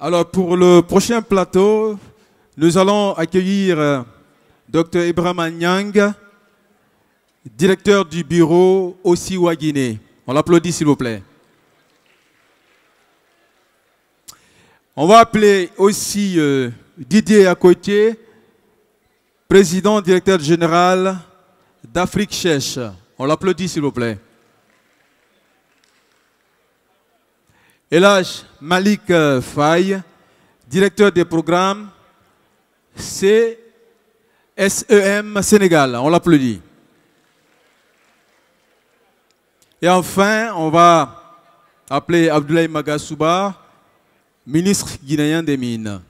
Alors, pour le prochain plateau, nous allons accueillir Dr Ibrahima Niang, directeur du bureau Osiwa Guinée. On l'applaudit, s'il vous plaît. On va appeler aussi Didier Akotié, président directeur général d'Afrique Chèche. On l'applaudit, s'il vous plaît. Elhaj Malik Faye, directeur des programmes CSEM Sénégal. On l'applaudit. Et enfin, on va appeler Abdoulaye Magasouba, ministre guinéen des Mines.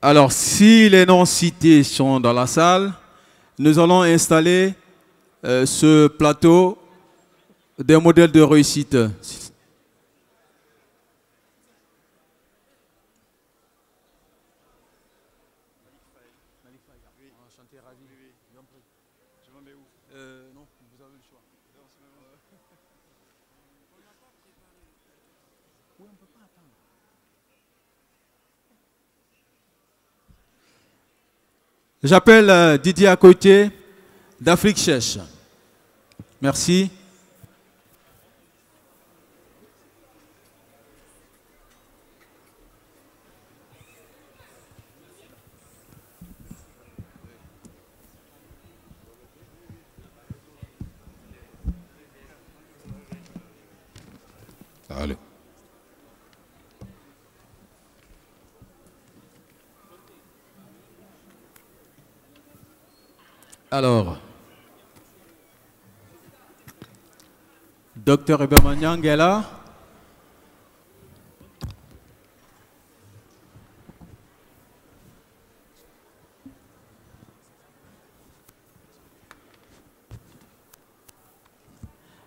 Alors, si les noms cités sont dans la salle, nous allons installer ce plateau des modèles de réussite. J'appelle Didier Akotié d'Afrique Chèche. Merci. Allez. Alors, Dr Ibrahima Niang est là.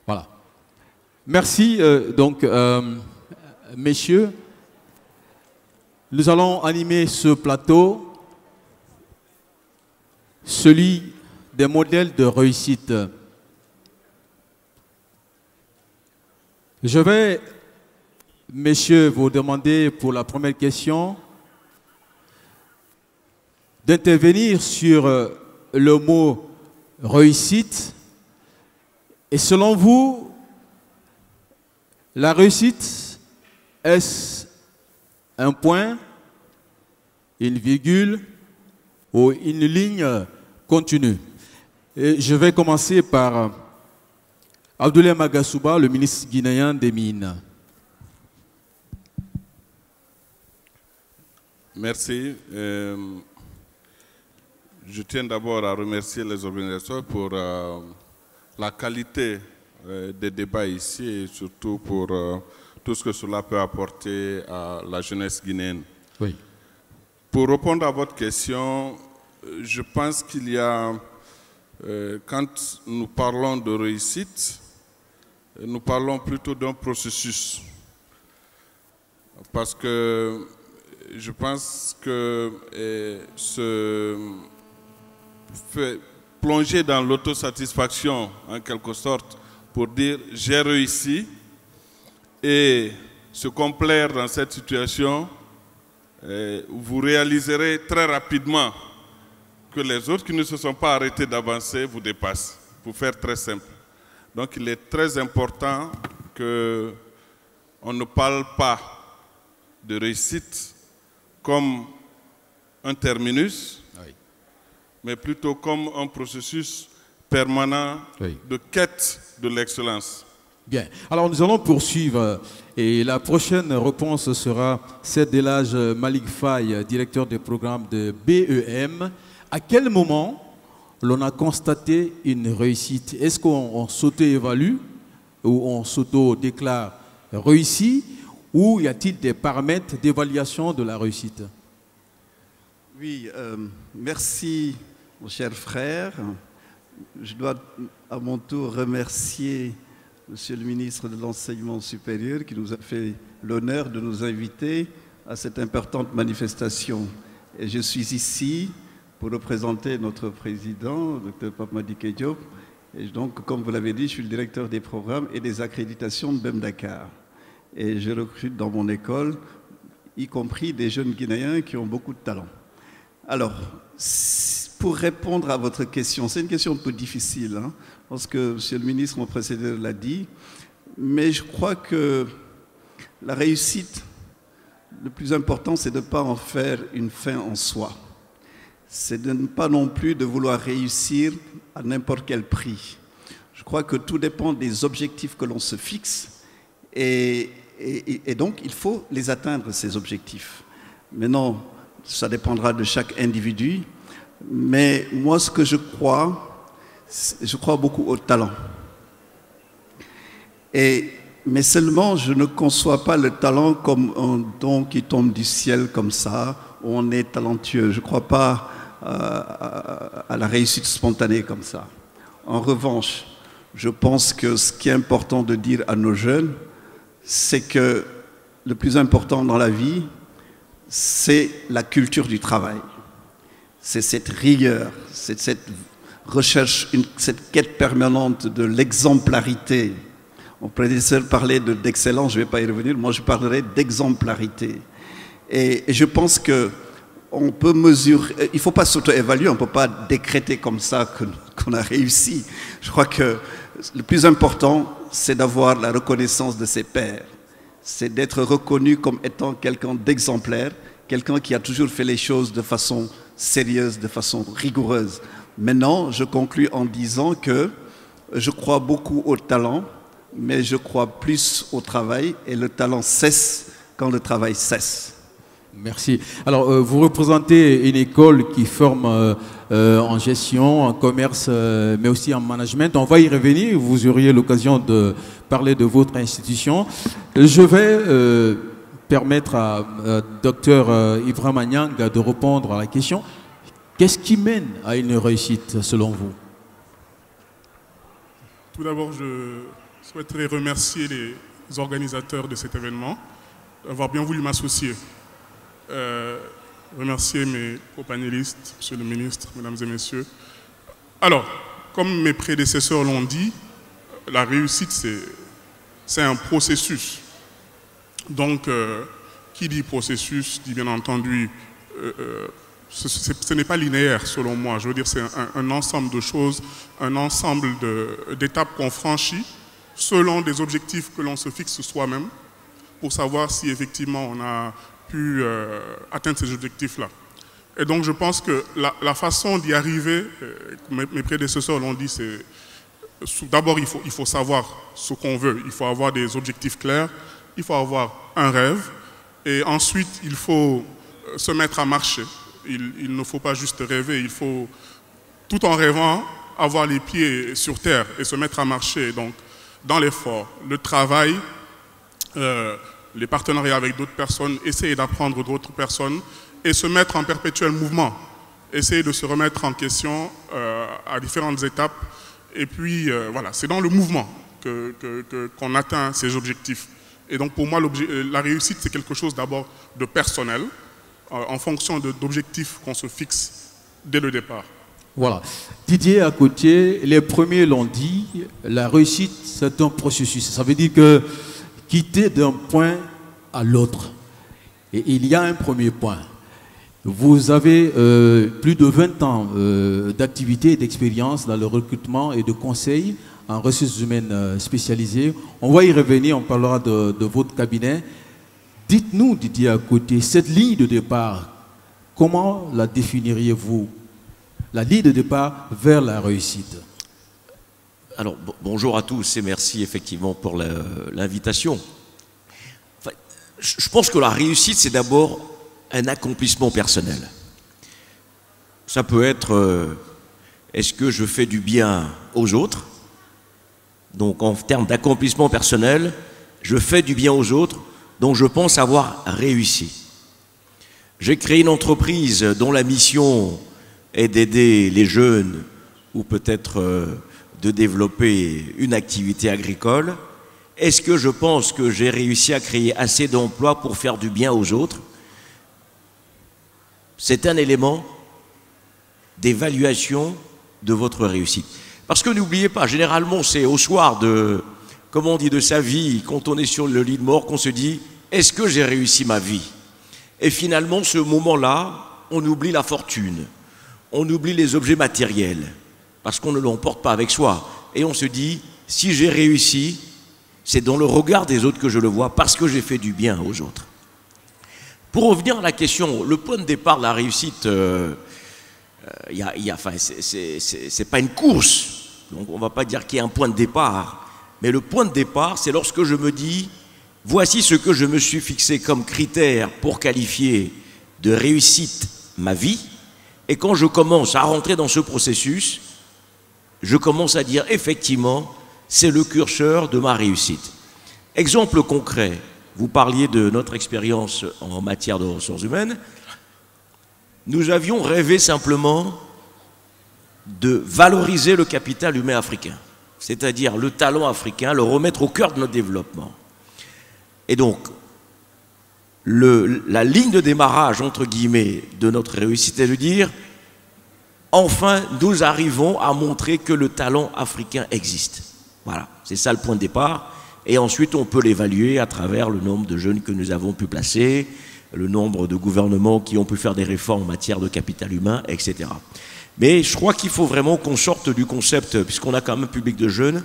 Voilà. Merci, messieurs. Nous allons animer ce plateau, celui des modèles de réussite. Je vais, messieurs, vous demander pour la première question d'intervenir sur le mot réussite. Et selon vous, la réussite, est-ce un point, une virgule ou une ligne continue? Et je vais commencer par Abdoulaye Magasouba, le ministre guinéen des Mines. Merci. Je tiens d'abord à remercier les organisateurs pour la qualité des débats ici et surtout pour tout ce que cela peut apporter à la jeunesse guinéenne. Oui. Pour répondre à votre question, je pense qu'il y a, quand nous parlons de réussite, nous parlons plutôt d'un processus. Parce que je pense que plonger dans l'autosatisfaction, en quelque sorte, pour dire « j'ai réussi » et se complaire dans cette situation, vous réaliserez très rapidement que les autres qui ne se sont pas arrêtés d'avancer vous dépassent, pour faire très simple. Donc il est très important qu'on ne parle pas de réussite comme un terminus, oui, mais plutôt comme un processus permanent, oui, de quête de l'excellence. Bien. Alors nous allons poursuivre et la prochaine réponse sera celle d'Elhaj Malik Faye, directeur des programmes de BEM. À quel moment l'on a constaté une réussite? Est-ce qu'on s'auto-évalue ou on s'auto-déclare réussi, ou y a-t-il des paramètres d'évaluation de la réussite? Oui, merci mon cher frère. Je dois à mon tour remercier Monsieur le ministre de l'Enseignement supérieur qui nous a fait l'honneur de nous inviter à cette importante manifestation. Et je suis ici pour représenter notre président, Dr Pape Madické Diop. Et donc, comme vous l'avez dit, je suis le directeur des programmes et des accréditations de BEM Dakar. Et je recrute dans mon école, y compris des jeunes Guinéens qui ont beaucoup de talent. Alors, pour répondre à votre question, c'est une question un peu difficile, hein, parce que M. le ministre, mon précédent, l'a dit, mais je crois que la réussite, le plus important, c'est de ne pas en faire une fin en soi. C'est de ne pas non plus de vouloir réussir à n'importe quel prix. Je crois que tout dépend des objectifs que l'on se fixe et donc il faut les atteindre, ces objectifs. Maintenant, ça dépendra de chaque individu, mais moi ce que je crois beaucoup au talent. Mais seulement, je ne conçois pas le talent comme un don qui tombe du ciel comme ça, où on est talentueux. Je ne crois pas à la réussite spontanée comme ça. En revanche, je pense que ce qui est important de dire à nos jeunes, c'est que le plus important dans la vie, c'est la culture du travail. C'est cette rigueur, c'est cette recherche, cette quête permanente de l'exemplarité. Mon prédécesseur parlait d'excellence, je ne vais pas y revenir, moi je parlerai d'exemplarité. Et je pense qu'on peut mesurer, il ne faut pas s'auto-évaluer, on ne peut pas décréter comme ça qu'on a réussi. Je crois que le plus important, c'est d'avoir la reconnaissance de ses pairs. C'est d'être reconnu comme étant quelqu'un d'exemplaire, quelqu'un qui a toujours fait les choses de façon sérieuse, de façon rigoureuse. Maintenant, je conclus en disant que je crois beaucoup au talent, mais je crois plus au travail, et le talent cesse quand le travail cesse. Merci. Alors, vous représentez une école qui forme en gestion, en commerce, mais aussi en management. On va y revenir, vous auriez l'occasion de parler de votre institution. Je vais permettre à Dr Ivra Manyang de répondre à la question. Qu'est-ce qui mène à une réussite, selon vous? Tout d'abord, je souhaiterais remercier les organisateurs de cet événement d'avoir bien voulu m'associer. Remercier mes co-panélistes, Monsieur le ministre, Mesdames et Messieurs. Alors, comme mes prédécesseurs l'ont dit, la réussite, c'est un processus. Donc, qui dit processus, dit bien entendu, ce n'est pas linéaire selon moi. Je veux dire, c'est un ensemble de choses, un ensemble d'étapes qu'on franchit selon des objectifs que l'on se fixe soi-même pour savoir si effectivement on a pu atteindre ces objectifs-là. Et donc je pense que la façon d'y arriver, mes prédécesseurs l'ont dit, c'est d'abord il faut savoir ce qu'on veut, il faut avoir des objectifs clairs, il faut avoir un rêve, et ensuite il faut se mettre à marcher. Il ne faut pas juste rêver, il faut, tout en rêvant, avoir les pieds sur terre et se mettre à marcher. Donc, dans l'effort, le travail, les partenariats avec d'autres personnes, essayer d'apprendre d'autres personnes et se mettre en perpétuel mouvement. Essayer de se remettre en question à différentes étapes. Et puis, voilà, c'est dans le mouvement qu'on atteint ces objectifs. Et donc, pour moi, la réussite, c'est quelque chose d'abord de personnel, en fonction d'objectifs qu'on se fixe dès le départ. Voilà. Didier à côté, les premiers l'ont dit, la réussite, c'est un processus. Ça veut dire que quitter d'un point à l'autre. Et il y a un premier point. Vous avez plus de 20 ans d'activité et d'expérience dans le recrutement et de conseil en ressources humaines spécialisées. On va y revenir, on parlera de votre cabinet. Dites-nous, Didier à côté, cette ligne de départ, comment la définiriez-vous? La ligne de départ vers la réussite. Alors, bonjour à tous et merci effectivement pour l'invitation. Enfin, je pense que la réussite, c'est d'abord un accomplissement personnel. Ça peut être, est-ce que je fais du bien aux autres? Donc, en termes d'accomplissement personnel, je fais du bien aux autres, donc je pense avoir réussi. J'ai créé une entreprise dont la mission est d'aider les jeunes ou peut-être de développer une activité agricole. Est-ce que je pense que j'ai réussi à créer assez d'emplois pour faire du bien aux autres? C'est un élément d'évaluation de votre réussite. Parce que n'oubliez pas, généralement c'est au soir de, comme on dit, de sa vie, quand on est sur le lit de mort, qu'on se dit « est-ce que j'ai réussi ma vie ?» Et finalement, ce moment-là, on oublie la fortune, on oublie les objets matériels, parce qu'on ne l'emporte pas avec soi. Et on se dit « si j'ai réussi, c'est dans le regard des autres que je le vois, parce que j'ai fait du bien aux autres. » Pour revenir à la question, le point de départ de la réussite, c'est pas une course, donc on ne va pas dire qu'il y a un point de départ, mais le point de départ, c'est lorsque je me dis, voici ce que je me suis fixé comme critère pour qualifier de réussite ma vie, et quand je commence à rentrer dans ce processus, je commence à dire effectivement, c'est le curseur de ma réussite. Exemple concret, vous parliez de notre expérience en matière de ressources humaines. Nous avions rêvé simplement de valoriser le capital humain africain, c'est-à-dire le talent africain, le remettre au cœur de notre développement. Et donc, la ligne de démarrage, entre guillemets, de notre réussite est de dire, enfin, nous arrivons à montrer que le talent africain existe. Voilà, c'est ça le point de départ. Et ensuite, on peut l'évaluer à travers le nombre de jeunes que nous avons pu placer, le nombre de gouvernements qui ont pu faire des réformes en matière de capital humain, etc. Mais je crois qu'il faut vraiment qu'on sorte du concept, puisqu'on a quand même un public de jeunes,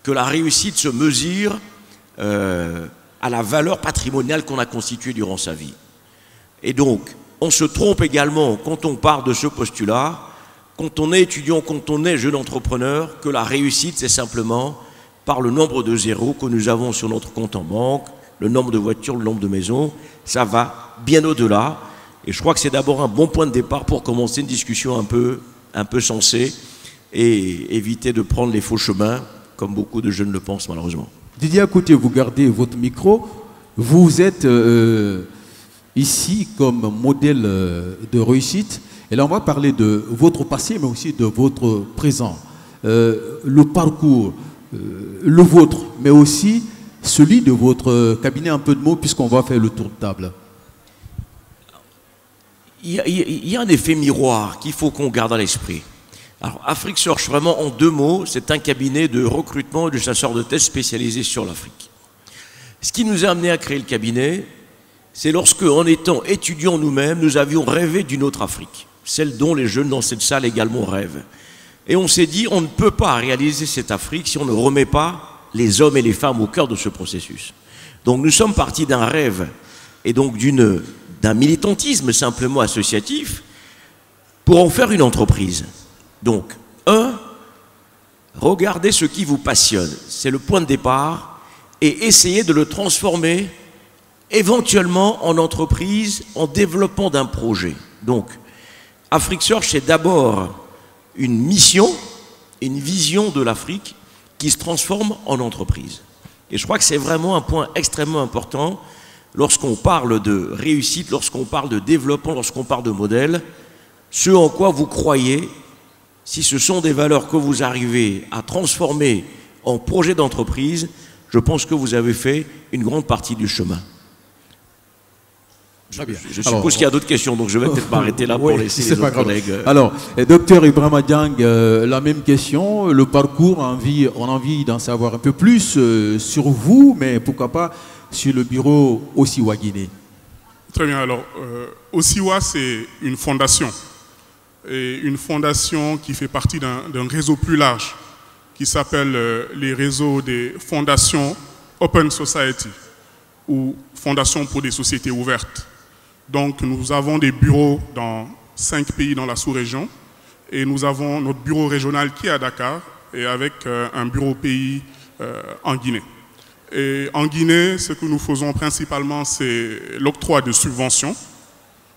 que la réussite se mesure à la valeur patrimoniale qu'on a constituée durant sa vie. Et donc, on se trompe également quand on part de ce postulat, quand on est étudiant, quand on est jeune entrepreneur, que la réussite, c'est simplement par le nombre de zéros que nous avons sur notre compte en banque, le nombre de voitures, le nombre de maisons, ça va bien au-delà. Et je crois que c'est d'abord un bon point de départ pour commencer une discussion un peu sensée et éviter de prendre les faux chemins, comme beaucoup de jeunes le pensent malheureusement. Didier, à côté, vous gardez votre micro. Vous êtes ici comme modèle de réussite. Et là, on va parler de votre passé, mais aussi de votre présent. Le parcours, le vôtre, mais aussi celui de votre cabinet, un peu de mots, puisqu'on va faire le tour de table. Il y a un effet miroir qu'il faut qu'on garde à l'esprit. Alors, Afrique Search, vraiment en deux mots, c'est un cabinet de recrutement et de chasseurs de tête spécialisé sur l'Afrique. Ce qui nous a amené à créer le cabinet, c'est lorsque, en étant étudiants nous-mêmes, nous avions rêvé d'une autre Afrique, celle dont les jeunes dans cette salle également rêvent. Et on s'est dit, on ne peut pas réaliser cette Afrique si on ne remet pas les hommes et les femmes au cœur de ce processus. Donc nous sommes partis d'un rêve et donc d'un militantisme simplement associatif pour en faire une entreprise. Donc, regardez ce qui vous passionne, c'est le point de départ, et essayez de le transformer éventuellement en entreprise en développant d'un projet. Donc, Afrique Search, c'est d'abord une mission, une vision de l'Afrique qui se transforme en entreprise. Et je crois que c'est vraiment un point extrêmement important lorsqu'on parle de réussite, lorsqu'on parle de développement, lorsqu'on parle de modèle, ce en quoi vous croyez, si ce sont des valeurs que vous arrivez à transformer en projet d'entreprise, je pense que vous avez fait une grande partie du chemin. Je suppose qu'il y a d'autres questions, donc je vais peut-être m'arrêter là pour laisser les autres collègues. Alors, docteur Ibrahima Diang, la même question, le parcours, on a envie d'en savoir un peu plus sur vous, mais pourquoi pas sur le bureau Osiwa Guinée. Très bien, alors, Osiwa, c'est une fondation, et une fondation qui fait partie d'un réseau plus large, qui s'appelle les réseaux des fondations Open Society, ou Fondation pour des sociétés ouvertes. Donc nous avons des bureaux dans 5 pays dans la sous-région et nous avons notre bureau régional qui est à Dakar et avec un bureau pays en Guinée. Et en Guinée, ce que nous faisons principalement, c'est l'octroi de subventions.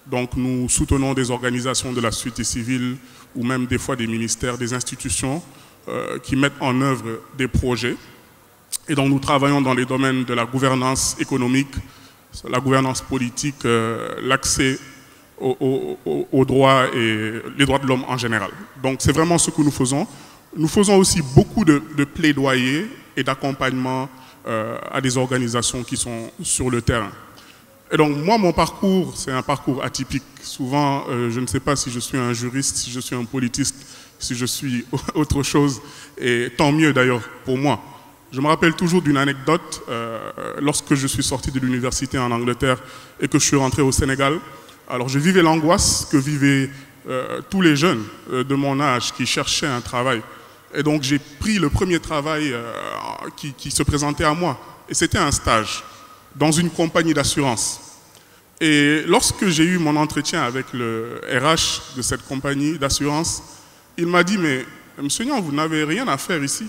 Donc nous soutenons des organisations de la société civile ou même des fois des ministères, des institutions qui mettent en œuvre des projets. Et donc nous travaillons dans les domaines de la gouvernance économique, la gouvernance politique, l'accès aux droits et les droits de l'homme en général. Donc c'est vraiment ce que nous faisons. Nous faisons aussi beaucoup de plaidoyer et d'accompagnement à des organisations qui sont sur le terrain. Et donc, moi, mon parcours, c'est un parcours atypique. Souvent, je ne sais pas si je suis un juriste, si je suis un politiste, si je suis autre chose, et tant mieux d'ailleurs pour moi. Je me rappelle toujours d'une anecdote, lorsque je suis sorti de l'université en Angleterre et que je suis rentré au Sénégal. Alors, je vivais l'angoisse que vivaient tous les jeunes de mon âge qui cherchaient un travail. Et donc, j'ai pris le premier travail qui se présentait à moi. Et c'était un stage dans une compagnie d'assurance. Et lorsque j'ai eu mon entretien avec le RH de cette compagnie d'assurance, il m'a dit, mais monsieur Niang, vous n'avez rien à faire ici.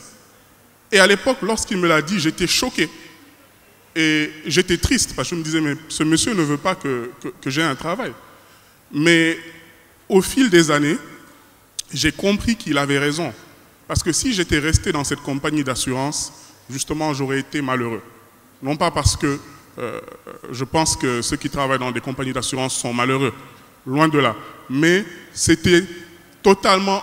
Et à l'époque, lorsqu'il me l'a dit, j'étais choqué. Et j'étais triste, parce que je me disais, mais ce monsieur ne veut pas que j'ai un travail. Mais au fil des années, j'ai compris qu'il avait raison. Parce que si j'étais resté dans cette compagnie d'assurance, justement, j'aurais été malheureux. Non pas parce que je pense que ceux qui travaillent dans des compagnies d'assurance sont malheureux, loin de là. Mais c'était totalement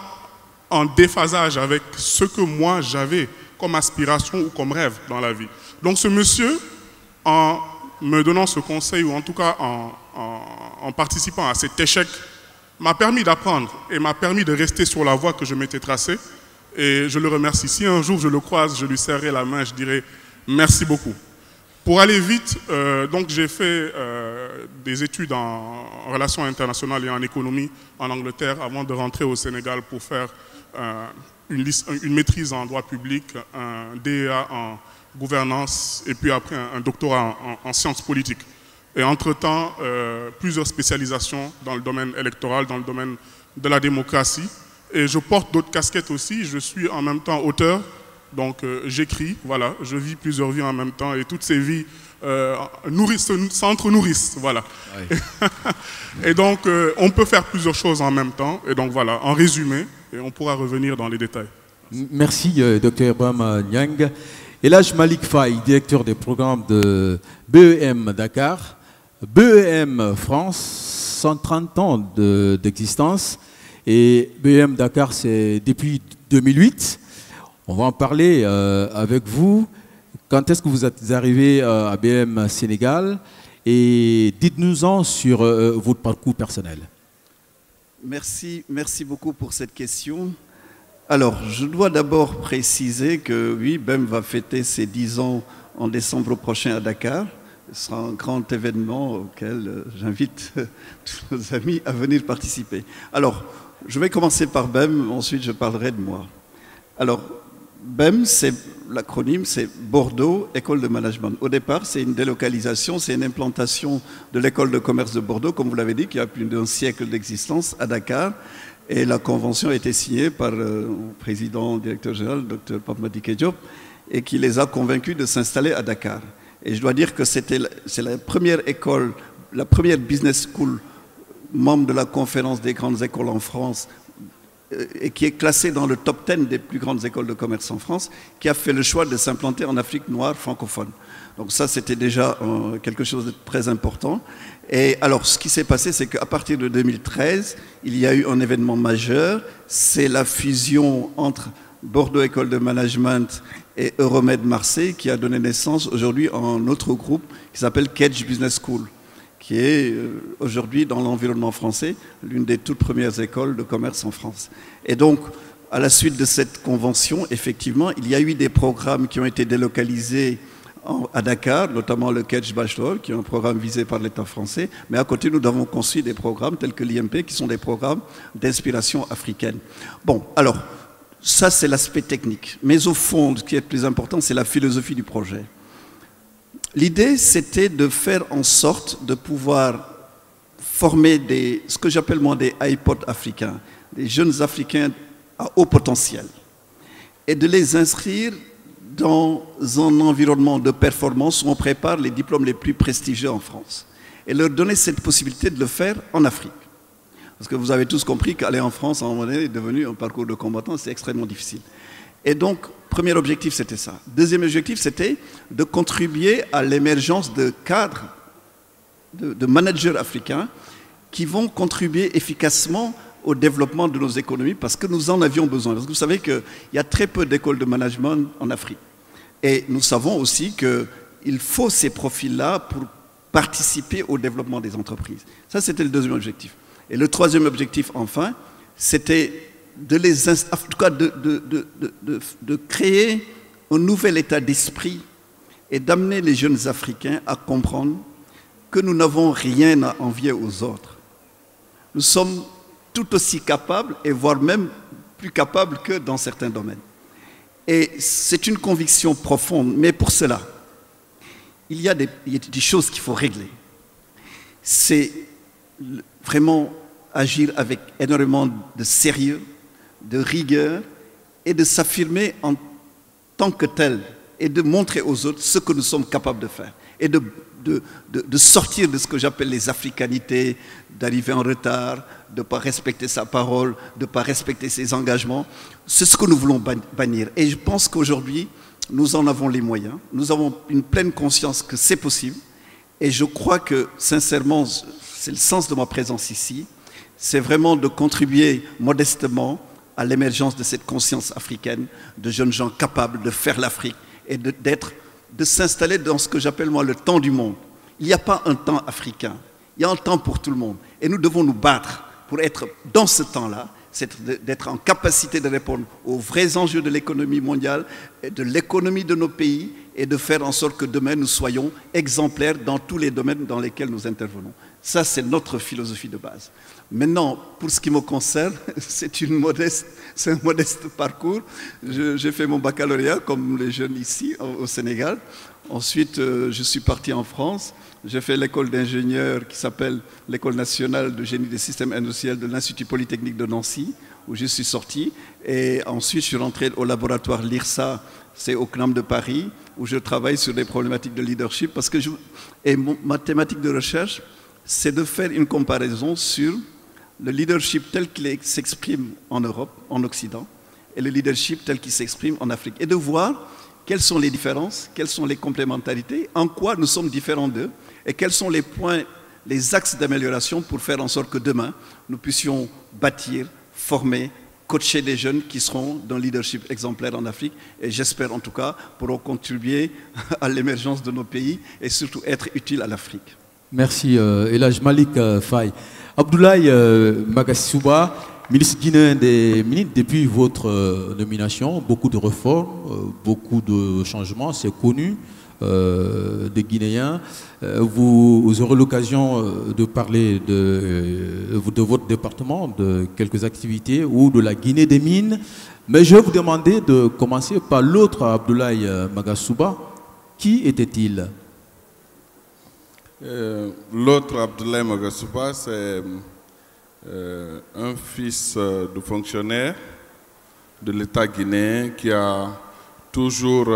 en déphasage avec ce que moi j'avais comme aspiration ou comme rêve dans la vie. Donc ce monsieur, en me donnant ce conseil, ou en tout cas en participant à cet échec, m'a permis d'apprendre et m'a permis de rester sur la voie que je m'étais tracée. Et je le remercie. Si un jour je le croise, je lui serrerai la main, je dirai merci beaucoup. Pour aller vite, donc j'ai fait des études en relations internationales et en économie en Angleterre avant de rentrer au Sénégal pour faire une maîtrise en droit public, un DEA en gouvernance et puis après un doctorat en sciences politiques. Et entre-temps, plusieurs spécialisations dans le domaine électoral, dans le domaine de la démocratie. Et je porte d'autres casquettes aussi. Je suis en même temps auteur. Donc j'écris, voilà, je vis plusieurs vies en même temps et toutes ces vies s'entre-nourrissent, voilà. Oui. Et donc on peut faire plusieurs choses en même temps et donc voilà, en résumé, et on pourra revenir dans les détails. Merci Dr Ibrahim Niang. Elhadj Malick Faye, directeur des programmes de BEM Dakar. BEM France, 130 ans d'existence et BEM Dakar c'est depuis 2008. On va en parler avec vous. Quand est-ce que vous êtes arrivé à BEM Sénégal? Et dites-nous-en sur votre parcours personnel. Merci beaucoup pour cette question. Alors, je dois d'abord préciser que oui, BEM va fêter ses 10 ans en décembre prochain à Dakar. Ce sera un grand événement auquel j'invite tous nos amis à venir participer. Alors, je vais commencer par BEM, ensuite je parlerai de moi. Alors, BEM, l'acronyme, c'est Bordeaux École de Management. Au départ, c'est une délocalisation, c'est une implantation de l'école de commerce de Bordeaux, comme vous l'avez dit, qui a plus d'un siècle d'existence à Dakar. Et la convention a été signée par le président, directeur général, Dr Pape Madické Diop, et qui les a convaincus de s'installer à Dakar. Et je dois dire que c'est la première école, la première business school, membre de la conférence des grandes écoles en France, et qui est classée dans le top 10 des plus grandes écoles de commerce en France, qui a fait le choix de s'implanter en Afrique noire francophone. Donc ça, c'était déjà quelque chose de très important. Et alors, ce qui s'est passé, c'est qu'à partir de 2013, il y a eu un événement majeur, c'est la fusion entre Bordeaux École de Management et Euromed Marseille, qui a donné naissance aujourd'hui à un autre groupe qui s'appelle Kedge Business School, qui est aujourd'hui dans l'environnement français l'une des toutes premières écoles de commerce en France. Et donc, à la suite de cette convention, effectivement, il y a eu des programmes qui ont été délocalisés à Dakar, notamment le Kedge Bachelor, qui est un programme visé par l'État français, mais à côté, nous avons conçu des programmes tels que l'IMP, qui sont des programmes d'inspiration africaine. Bon, alors, ça c'est l'aspect technique. Mais au fond, ce qui est le plus important, c'est la philosophie du projet. L'idée, c'était de faire en sorte de pouvoir former ce que j'appelle moi des iPods africains, des jeunes Africains à haut potentiel, et de les inscrire dans un environnement de performance où on prépare les diplômes les plus prestigieux en France, et leur donner cette possibilité de le faire en Afrique. Parce que vous avez tous compris qu'aller en France, à un moment donné, est devenu un parcours de combattant, c'est extrêmement difficile. Et donc, premier objectif, c'était ça. Deuxième objectif, c'était de contribuer à l'émergence de cadres, de managers africains qui vont contribuer efficacement au développement de nos économies parce que nous en avions besoin. Parce que vous savez qu'il y a très peu d'écoles de management en Afrique. Et nous savons aussi qu'il faut ces profils-là pour participer au développement des entreprises. Ça, c'était le deuxième objectif. Et le troisième objectif, enfin, c'était de créer un nouvel état d'esprit et d'amener les jeunes Africains à comprendre que nous n'avons rien à envier aux autres. Nous sommes tout aussi capables, et voire même plus capables que dans certains domaines. Et c'est une conviction profonde, mais pour cela, il y a des choses qu'il faut régler. C'est vraiment agir avec énormément de sérieux, de rigueur, et de s'affirmer en tant que tel, et de montrer aux autres ce que nous sommes capables de faire, et de sortir de ce que j'appelle les africanités, d'arriver en retard, de ne pas respecter sa parole, de ne pas respecter ses engagements. C'est ce que nous voulons bannir. Et je pense qu'aujourd'hui, nous en avons les moyens. Nous avons une pleine conscience que c'est possible. Et je crois que, sincèrement, c'est le sens de ma présence ici, c'est vraiment de contribuer modestement à l'émergence de cette conscience africaine, de jeunes gens capables de faire l'Afrique et de s'installer dans ce que j'appelle moi le temps du monde. Il n'y a pas un temps africain, il y a un temps pour tout le monde. Et nous devons nous battre pour être dans ce temps-là, d'être en capacité de répondre aux vrais enjeux de l'économie mondiale, et de l'économie de nos pays, et de faire en sorte que demain nous soyons exemplaires dans tous les domaines dans lesquels nous intervenons. Ça, c'est notre philosophie de base. Maintenant, pour ce qui me concerne, c'est un modeste parcours. J'ai fait mon baccalauréat, comme les jeunes ici, au Sénégal. Ensuite, je suis parti en France. J'ai fait l'école d'ingénieur qui s'appelle l'École nationale de génie des systèmes industriels de l'Institut Polytechnique de Nancy, où je suis sorti. Et ensuite, je suis rentré au laboratoire LIRSA, c'est au CNAM de Paris, où je travaille sur des problématiques de leadership. Ma thématique de recherche, c'est de faire une comparaison sur le leadership tel qu'il s'exprime en Europe, en Occident, et le leadership tel qu'il s'exprime en Afrique. Et de voir quelles sont les différences, quelles sont les complémentarités, en quoi nous sommes différents d'eux, et quels sont les points, les axes d'amélioration pour faire en sorte que demain, nous puissions bâtir, former, coacher des jeunes qui seront d'un leadership exemplaire en Afrique, et j'espère en tout cas pourront contribuer à l'émergence de nos pays et surtout être utiles à l'Afrique. Merci Elhadj Malick Faye. Abdoulaye Magassouba, ministre guinéen des Mines, depuis votre nomination, beaucoup de réformes, beaucoup de changements, c'est connu des Guinéens. Vous aurez l'occasion de parler de votre département, de quelques activités ou de la Guinée des Mines. Mais je vais vous demander de commencer par l'autre Abdoulaye Magassouba. Qui était-il? L'autre Abdoulaye Magassouba, c'est un fils de fonctionnaire de l'État guinéen qui a toujours,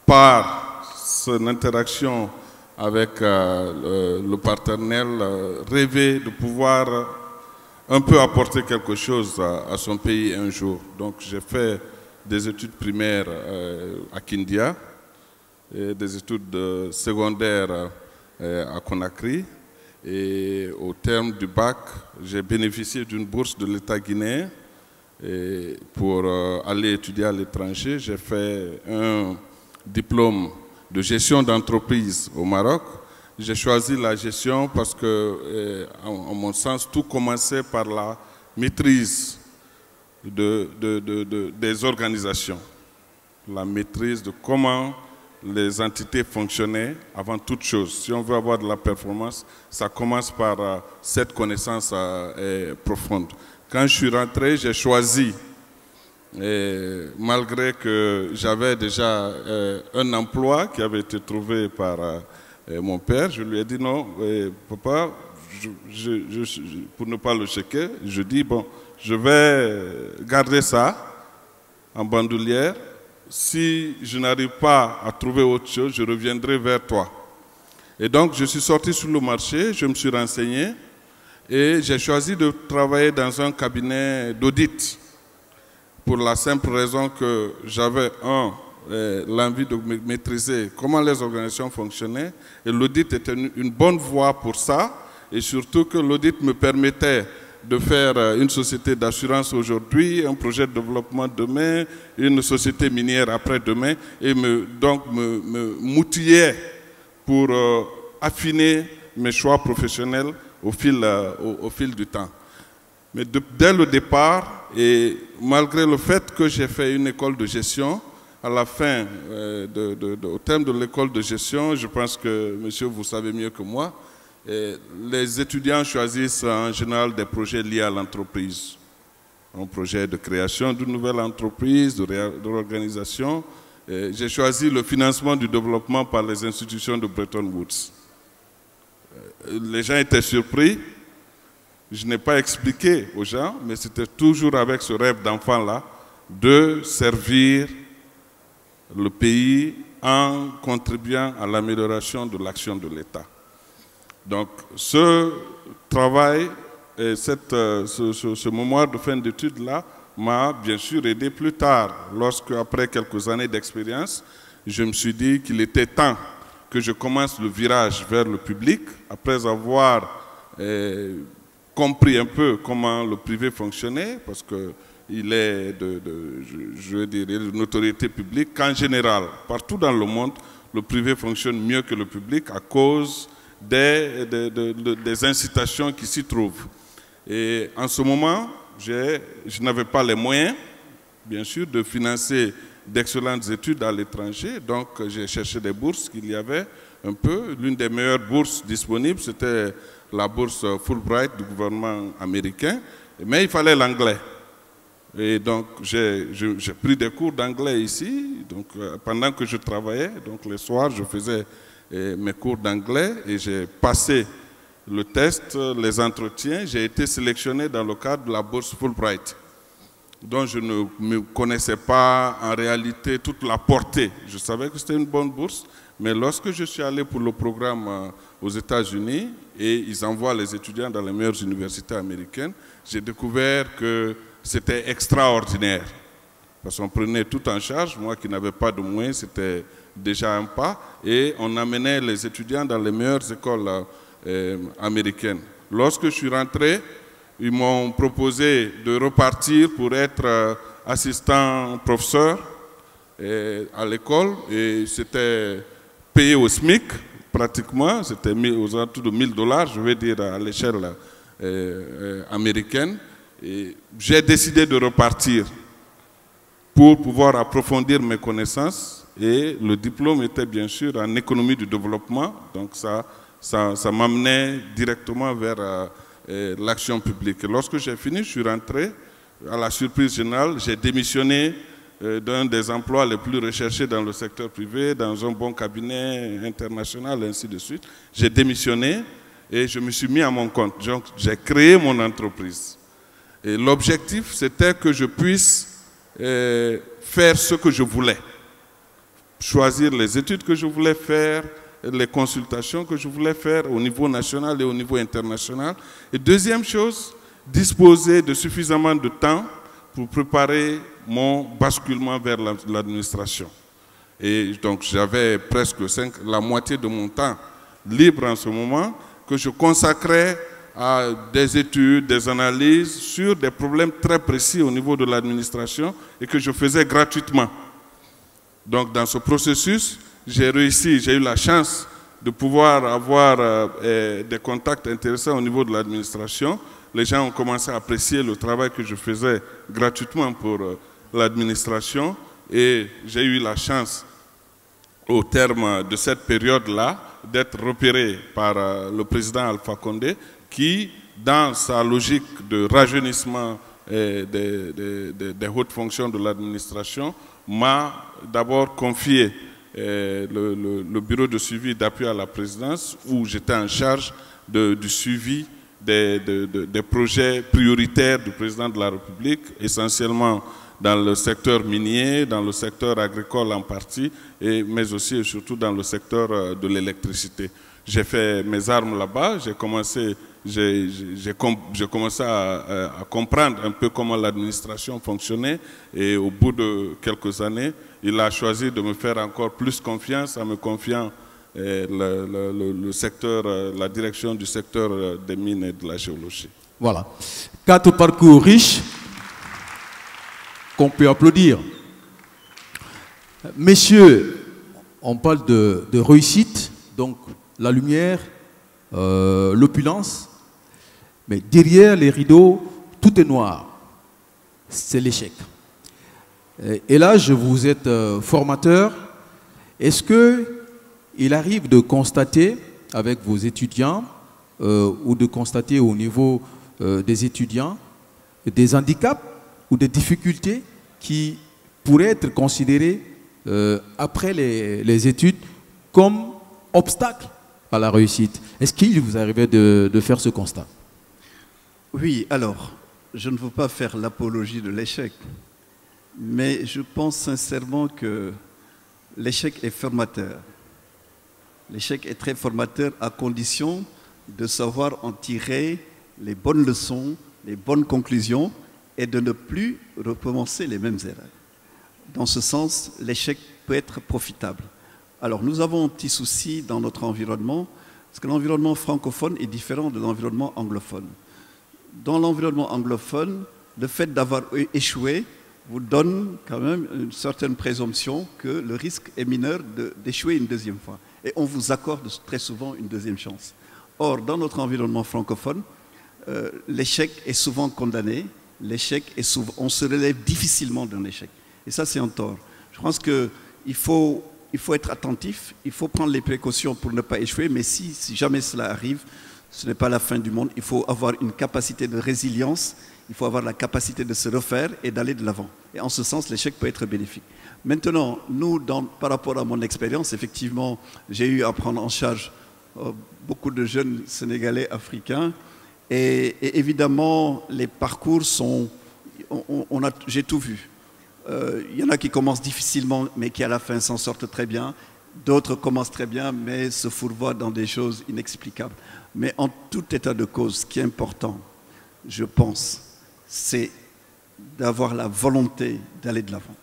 par son interaction avec le partenaire, rêvé de pouvoir un peu apporter quelque chose à son pays un jour. Donc j'ai fait des études primaires à Kindia et des études secondaires à Conakry, et au terme du bac, j'ai bénéficié d'une bourse de l'État guinéen pour aller étudier à l'étranger. J'ai fait un diplôme de gestion d'entreprise au Maroc. J'ai choisi la gestion parce que, en mon sens, tout commençait par la maîtrise des organisations, la maîtrise de comment les entités fonctionnaient avant toute chose. Si on veut avoir de la performance, ça commence par cette connaissance profonde. Quand je suis rentré, j'ai choisi, malgré que j'avais déjà un emploi qui avait été trouvé par mon père, je lui ai dit non, papa, pour ne pas le choquer, je dis bon, je vais garder ça en bandoulière. Si je n'arrive pas à trouver autre chose, je reviendrai vers toi. Et donc, je suis sorti sur le marché, je me suis renseigné et j'ai choisi de travailler dans un cabinet d'audit pour la simple raison que j'avais, l'envie de maîtriser comment les organisations fonctionnaient, et l'audit était une bonne voie pour ça, et surtout que l'audit me permettait de faire une société d'assurance aujourd'hui, un projet de développement demain, une société minière après-demain, et donc m'outillait pour affiné mes choix professionnels au fil du temps. Mais dès le départ, et malgré le fait que j'ai fait une école de gestion, à la fin, au terme de l'école de gestion, je pense que, monsieur, vous savez mieux que moi, les étudiants choisissent en général des projets liés à l'entreprise. Un projet de création d'une nouvelle entreprise, de réorganisation. J'ai choisi le financement du développement par les institutions de Bretton Woods. Les gens étaient surpris. Je n'ai pas expliqué aux gens, mais c'était toujours avec ce rêve d'enfant-là de servir le pays en contribuant à l'amélioration de l'action de l'État. Donc, ce travail et ce mémoire de fin d'études-là m'a bien sûr aidé plus tard, lorsque, après quelques années d'expérience, je me suis dit qu'il était temps que je commence le virage vers le public, après avoir compris un peu comment le privé fonctionnait, parce qu'il est je veux dire, une autorité publique, qu'en général, partout dans le monde, le privé fonctionne mieux que le public à cause des incitations qui s'y trouvent. Et en ce moment, je n'avais pas les moyens, bien sûr, de financer d'excellentes études à l'étranger, donc j'ai cherché des bourses qu'il y avait un peu. L'une des meilleures bourses disponibles, c'était la bourse Fulbright du gouvernement américain, mais il fallait l'anglais. Et donc j'ai pris des cours d'anglais ici, donc, pendant que je travaillais, donc les soirs je faisais mes cours d'anglais et j'ai passé le test, les entretiens, j'ai été sélectionné dans le cadre de la bourse Fulbright, dont je ne me connaissais pas en réalité toute la portée. Je savais que c'était une bonne bourse, mais lorsque je suis allé pour le programme aux États-Unis et ils envoient les étudiants dans les meilleures universités américaines, j'ai découvert que c'était extraordinaire. Parce qu'on prenait tout en charge, moi qui n'avais pas de moyens, c'était déjà un pas, et on amenait les étudiants dans les meilleures écoles américaines. Lorsque je suis rentré, ils m'ont proposé de repartir pour être assistant professeur à l'école, et c'était payé au SMIC pratiquement, c'était aux alentours de $1000, je vais dire à l'échelle américaine. J'ai décidé de repartir pour pouvoir approfondir mes connaissances, et le diplôme était bien sûr en économie du développement, donc ça m'amenait directement vers l'action publique. Et lorsque j'ai fini, je suis rentré, à la surprise générale, j'ai démissionné d'un des emplois les plus recherchés dans le secteur privé, dans un bon cabinet international, et ainsi de suite. J'ai démissionné et je me suis mis à mon compte. Donc, j'ai créé mon entreprise. Et l'objectif, c'était que je puisse faire ce que je voulais. Choisir les études que je voulais faire, les consultations que je voulais faire au niveau national et au niveau international. Et deuxième chose, disposer de suffisamment de temps pour préparer mon basculement vers l'administration. Et donc j'avais presque la moitié de mon temps libre en ce moment que je consacrais à des études, des analyses sur des problèmes très précis au niveau de l'administration et que je faisais gratuitement. Donc dans ce processus, j'ai réussi, j'ai eu la chance de pouvoir avoir des contacts intéressants au niveau de l'administration. Les gens ont commencé à apprécier le travail que je faisais gratuitement pour l'administration, et j'ai eu la chance, au terme de cette période-là, d'être repéré par le président Alpha Condé, qui, dans sa logique de rajeunissement des hautes fonctions de l'administration, m'a d'abord confié le bureau de suivi d'appui à la présidence, où j'étais en charge du suivi des projets prioritaires du président de la République, essentiellement dans le secteur minier, dans le secteur agricole en partie, mais aussi et surtout dans le secteur de l'électricité. J'ai fait mes armes là-bas, j'ai commencé à comprendre un peu comment l'administration fonctionnait, et au bout de quelques années, il a choisi de me faire encore plus confiance en me confiant le secteur, la direction du secteur des mines et de la géologie. Voilà. 4 parcours riches qu'on peut applaudir. Messieurs, on parle de réussite, donc la lumière, l'opulence, mais derrière les rideaux, tout est noir. C'est l'échec. Et là, vous êtes formateur. Est-ce qu'il arrive de constater avec vos étudiants ou de constater au niveau des étudiants des handicaps ou des difficultés qui pourraient être considérées après les études comme obstacles à la réussite? Est-ce qu'il vous arrivait de faire ce constat? Oui, alors, je ne veux pas faire l'apologie de l'échec, mais je pense sincèrement que l'échec est formateur. L'échec est très formateur à condition de savoir en tirer les bonnes leçons, les bonnes conclusions et de ne plus recommencer les mêmes erreurs. Dans ce sens, l'échec peut être profitable. Alors, nous avons un petit souci dans notre environnement, parce que l'environnement francophone est différent de l'environnement anglophone. Dans l'environnement anglophone, le fait d'avoir échoué vous donne quand même une certaine présomption que le risque est mineur d'échouer une deuxième fois. Et on vous accorde très souvent une deuxième chance. Or, dans notre environnement francophone, l'échec est souvent condamné, on se relève difficilement d'un échec. Et ça, c'est un tort. Je pense qu'il faut être attentif, il faut prendre les précautions pour ne pas échouer, mais si jamais cela arrive, ce n'est pas la fin du monde. Il faut avoir une capacité de résilience, il faut avoir la capacité de se refaire et d'aller de l'avant. Et en ce sens, l'échec peut être bénéfique. Maintenant, nous, par rapport à mon expérience, effectivement, j'ai eu à prendre en charge beaucoup de jeunes Sénégalais, Africains. Et évidemment, les parcours sont... j'ai tout vu. Il y en a qui commencent difficilement, mais qui à la fin s'en sortent très bien. D'autres commencent très bien, mais se fourvoient dans des choses inexplicables. Mais en tout état de cause, ce qui est important, je pense, c'est d'avoir la volonté d'aller de l'avant.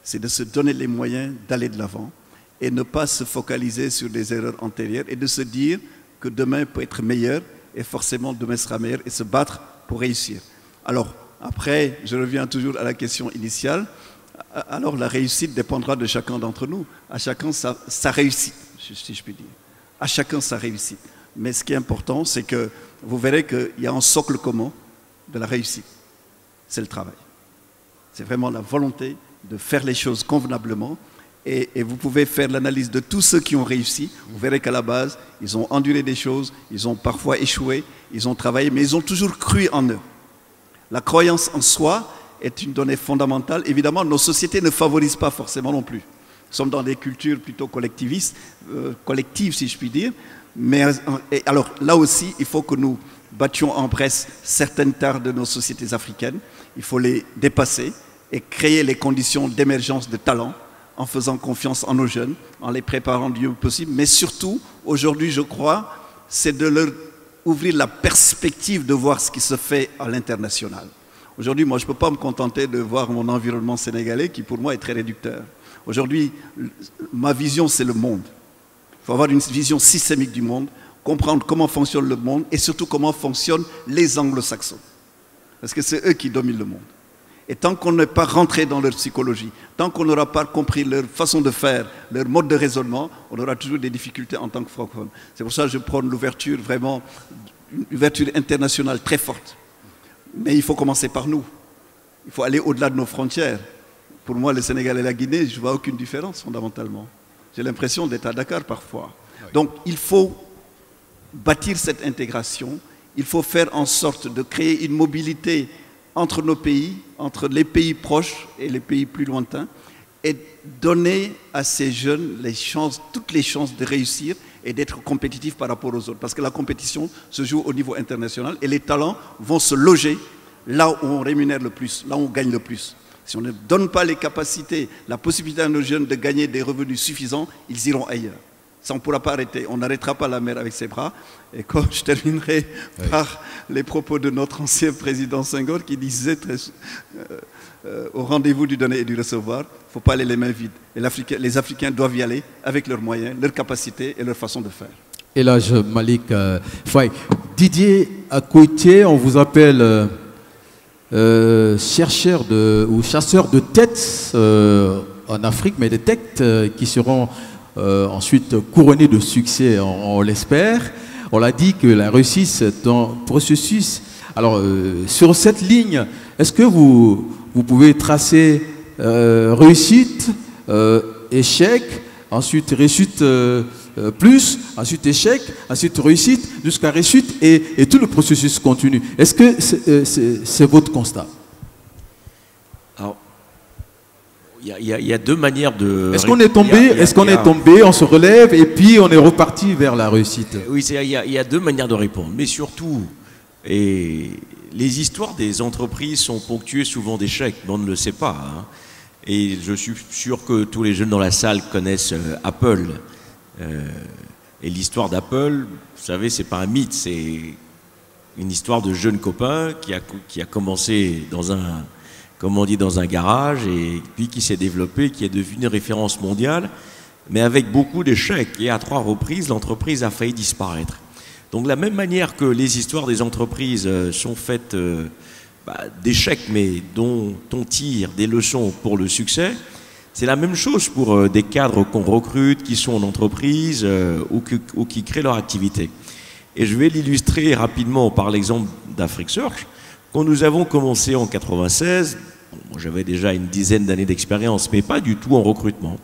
C'est de se donner les moyens d'aller de l'avant et ne pas se focaliser sur des erreurs antérieures et de se dire que demain peut être meilleur et forcément demain sera meilleur et se battre pour réussir. Alors, après, je reviens toujours à la question initiale. Alors, la réussite dépendra de chacun d'entre nous. À chacun sa réussite, si je puis dire. À chacun sa réussite. Mais ce qui est important, c'est que vous verrez qu'il y a un socle commun de la réussite. C'est le travail. C'est vraiment la volonté de faire les choses convenablement. Et vous pouvez faire l'analyse de tous ceux qui ont réussi. Vous verrez qu'à la base, ils ont enduré des choses, ils ont parfois échoué, ils ont travaillé, mais ils ont toujours cru en eux. La croyance en soi est une donnée fondamentale. Évidemment, nos sociétés ne favorisent pas forcément non plus. Nous sommes dans des cultures plutôt collectivistes, collectives si je puis dire. Mais alors là aussi, il faut que nous battions en bresse certaines tares de nos sociétés africaines. Il faut les dépasser et créer les conditions d'émergence de talents en faisant confiance en nos jeunes, en les préparant du mieux possible. Mais surtout, aujourd'hui, je crois, c'est de leur ouvrir la perspective de voir ce qui se fait à l'international. Aujourd'hui, moi, je ne peux pas me contenter de voir mon environnement sénégalais qui, pour moi, est très réducteur. Aujourd'hui, ma vision, c'est le monde. Il faut avoir une vision systémique du monde, comprendre comment fonctionne le monde et surtout comment fonctionnent les anglo-saxons. Parce que c'est eux qui dominent le monde. Et tant qu'on n'est pas rentré dans leur psychologie, tant qu'on n'aura pas compris leur façon de faire, leur mode de raisonnement, on aura toujours des difficultés en tant que francophone. C'est pour ça que je prône l'ouverture, vraiment, une ouverture internationale très forte. Mais il faut commencer par nous. Il faut aller au-delà de nos frontières. Pour moi, le Sénégal et la Guinée, je ne vois aucune différence fondamentalement. J'ai l'impression d'être à Dakar parfois. Donc il faut bâtir cette intégration, il faut faire en sorte de créer une mobilité entre nos pays, entre les pays proches et les pays plus lointains, et donner à ces jeunes les chances, toutes les chances de réussir et d'être compétitifs par rapport aux autres. Parce que la compétition se joue au niveau international et les talents vont se loger là où on rémunère le plus, là où on gagne le plus. Si on ne donne pas les capacités, la possibilité à nos jeunes de gagner des revenus suffisants, ils iront ailleurs. Ça, on ne pourra pas arrêter. On n'arrêtera pas la mer avec ses bras. Et quand je terminerai par les propos de notre ancien président Senghor qui disait au rendez-vous du donner et du recevoir, il ne faut pas aller les mains vides. Et les Africains doivent y aller avec leurs moyens, leurs capacités et leur façon de faire. Et là, Malik Faye. Didier Akoitié, on vous appelle chercheur ou chasseur de têtes en Afrique, mais des têtes qui seront ensuite couronné de succès, on l'espère. On l'a dit que la réussite, c'est un processus. Alors, sur cette ligne, est-ce que vous pouvez tracer réussite, échec, ensuite réussite plus, ensuite échec, ensuite réussite, jusqu'à réussite, et tout le processus continue. Est-ce que c'est votre constat? Alors, il y a deux manières de... Est-ce qu'on est tombé, on se relève, et puis on est reparti vers la réussite? Oui, il y a deux manières de répondre. Mais surtout, les histoires des entreprises sont ponctuées souvent d'échecs, mais on ne le sait pas. Hein. Et je suis sûr que tous les jeunes dans la salle connaissent Apple. Et l'histoire d'Apple, vous savez, c'est pas un mythe, c'est une histoire de jeune copain qui a commencé dans un, comme on dit, dans un garage, et puis qui s'est développé, qui est devenu une référence mondiale, mais avec beaucoup d'échecs. Et à 3 reprises, l'entreprise a failli disparaître. Donc de la même manière que les histoires des entreprises sont faites d'échecs, mais dont on tire des leçons pour le succès, c'est la même chose pour des cadres qu'on recrute, qui sont en entreprise ou qui créent leur activité. Et je vais l'illustrer rapidement par l'exemple d'AfriqueSearch. Quand nous avons commencé en 96, bon, j'avais déjà une dizaine d'années d'expérience, mais pas du tout en recrutement.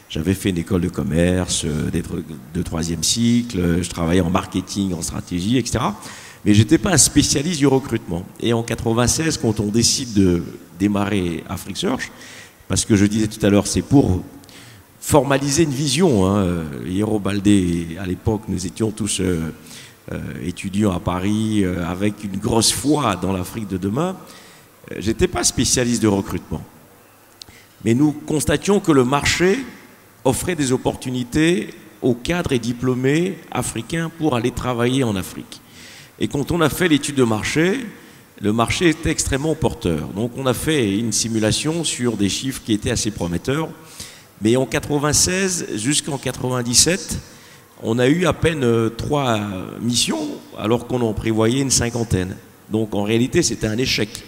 J'avais fait une école de commerce, de 3e cycle, je travaillais en marketing, en stratégie, etc. Mais je n'étais pas un spécialiste du recrutement. Et en 96, quand on décide de démarrer AfriqueSearch, parce que je disais tout à l'heure, c'est pour formaliser une vision. Hein. Hierro Baldé, à l'époque, nous étions tous étudiants à Paris, avec une grosse foi dans l'Afrique de demain. Je n'étais pas spécialiste de recrutement. Mais nous constations que le marché offrait des opportunités aux cadres et diplômés africains pour aller travailler en Afrique. Et quand on a fait l'étude de marché, le marché était extrêmement porteur. Donc on a fait une simulation sur des chiffres qui étaient assez prometteurs. Mais en 96 jusqu'en 97, on a eu à peine 3 missions, alors qu'on en prévoyait une 50aine. Donc en réalité, c'était un échec.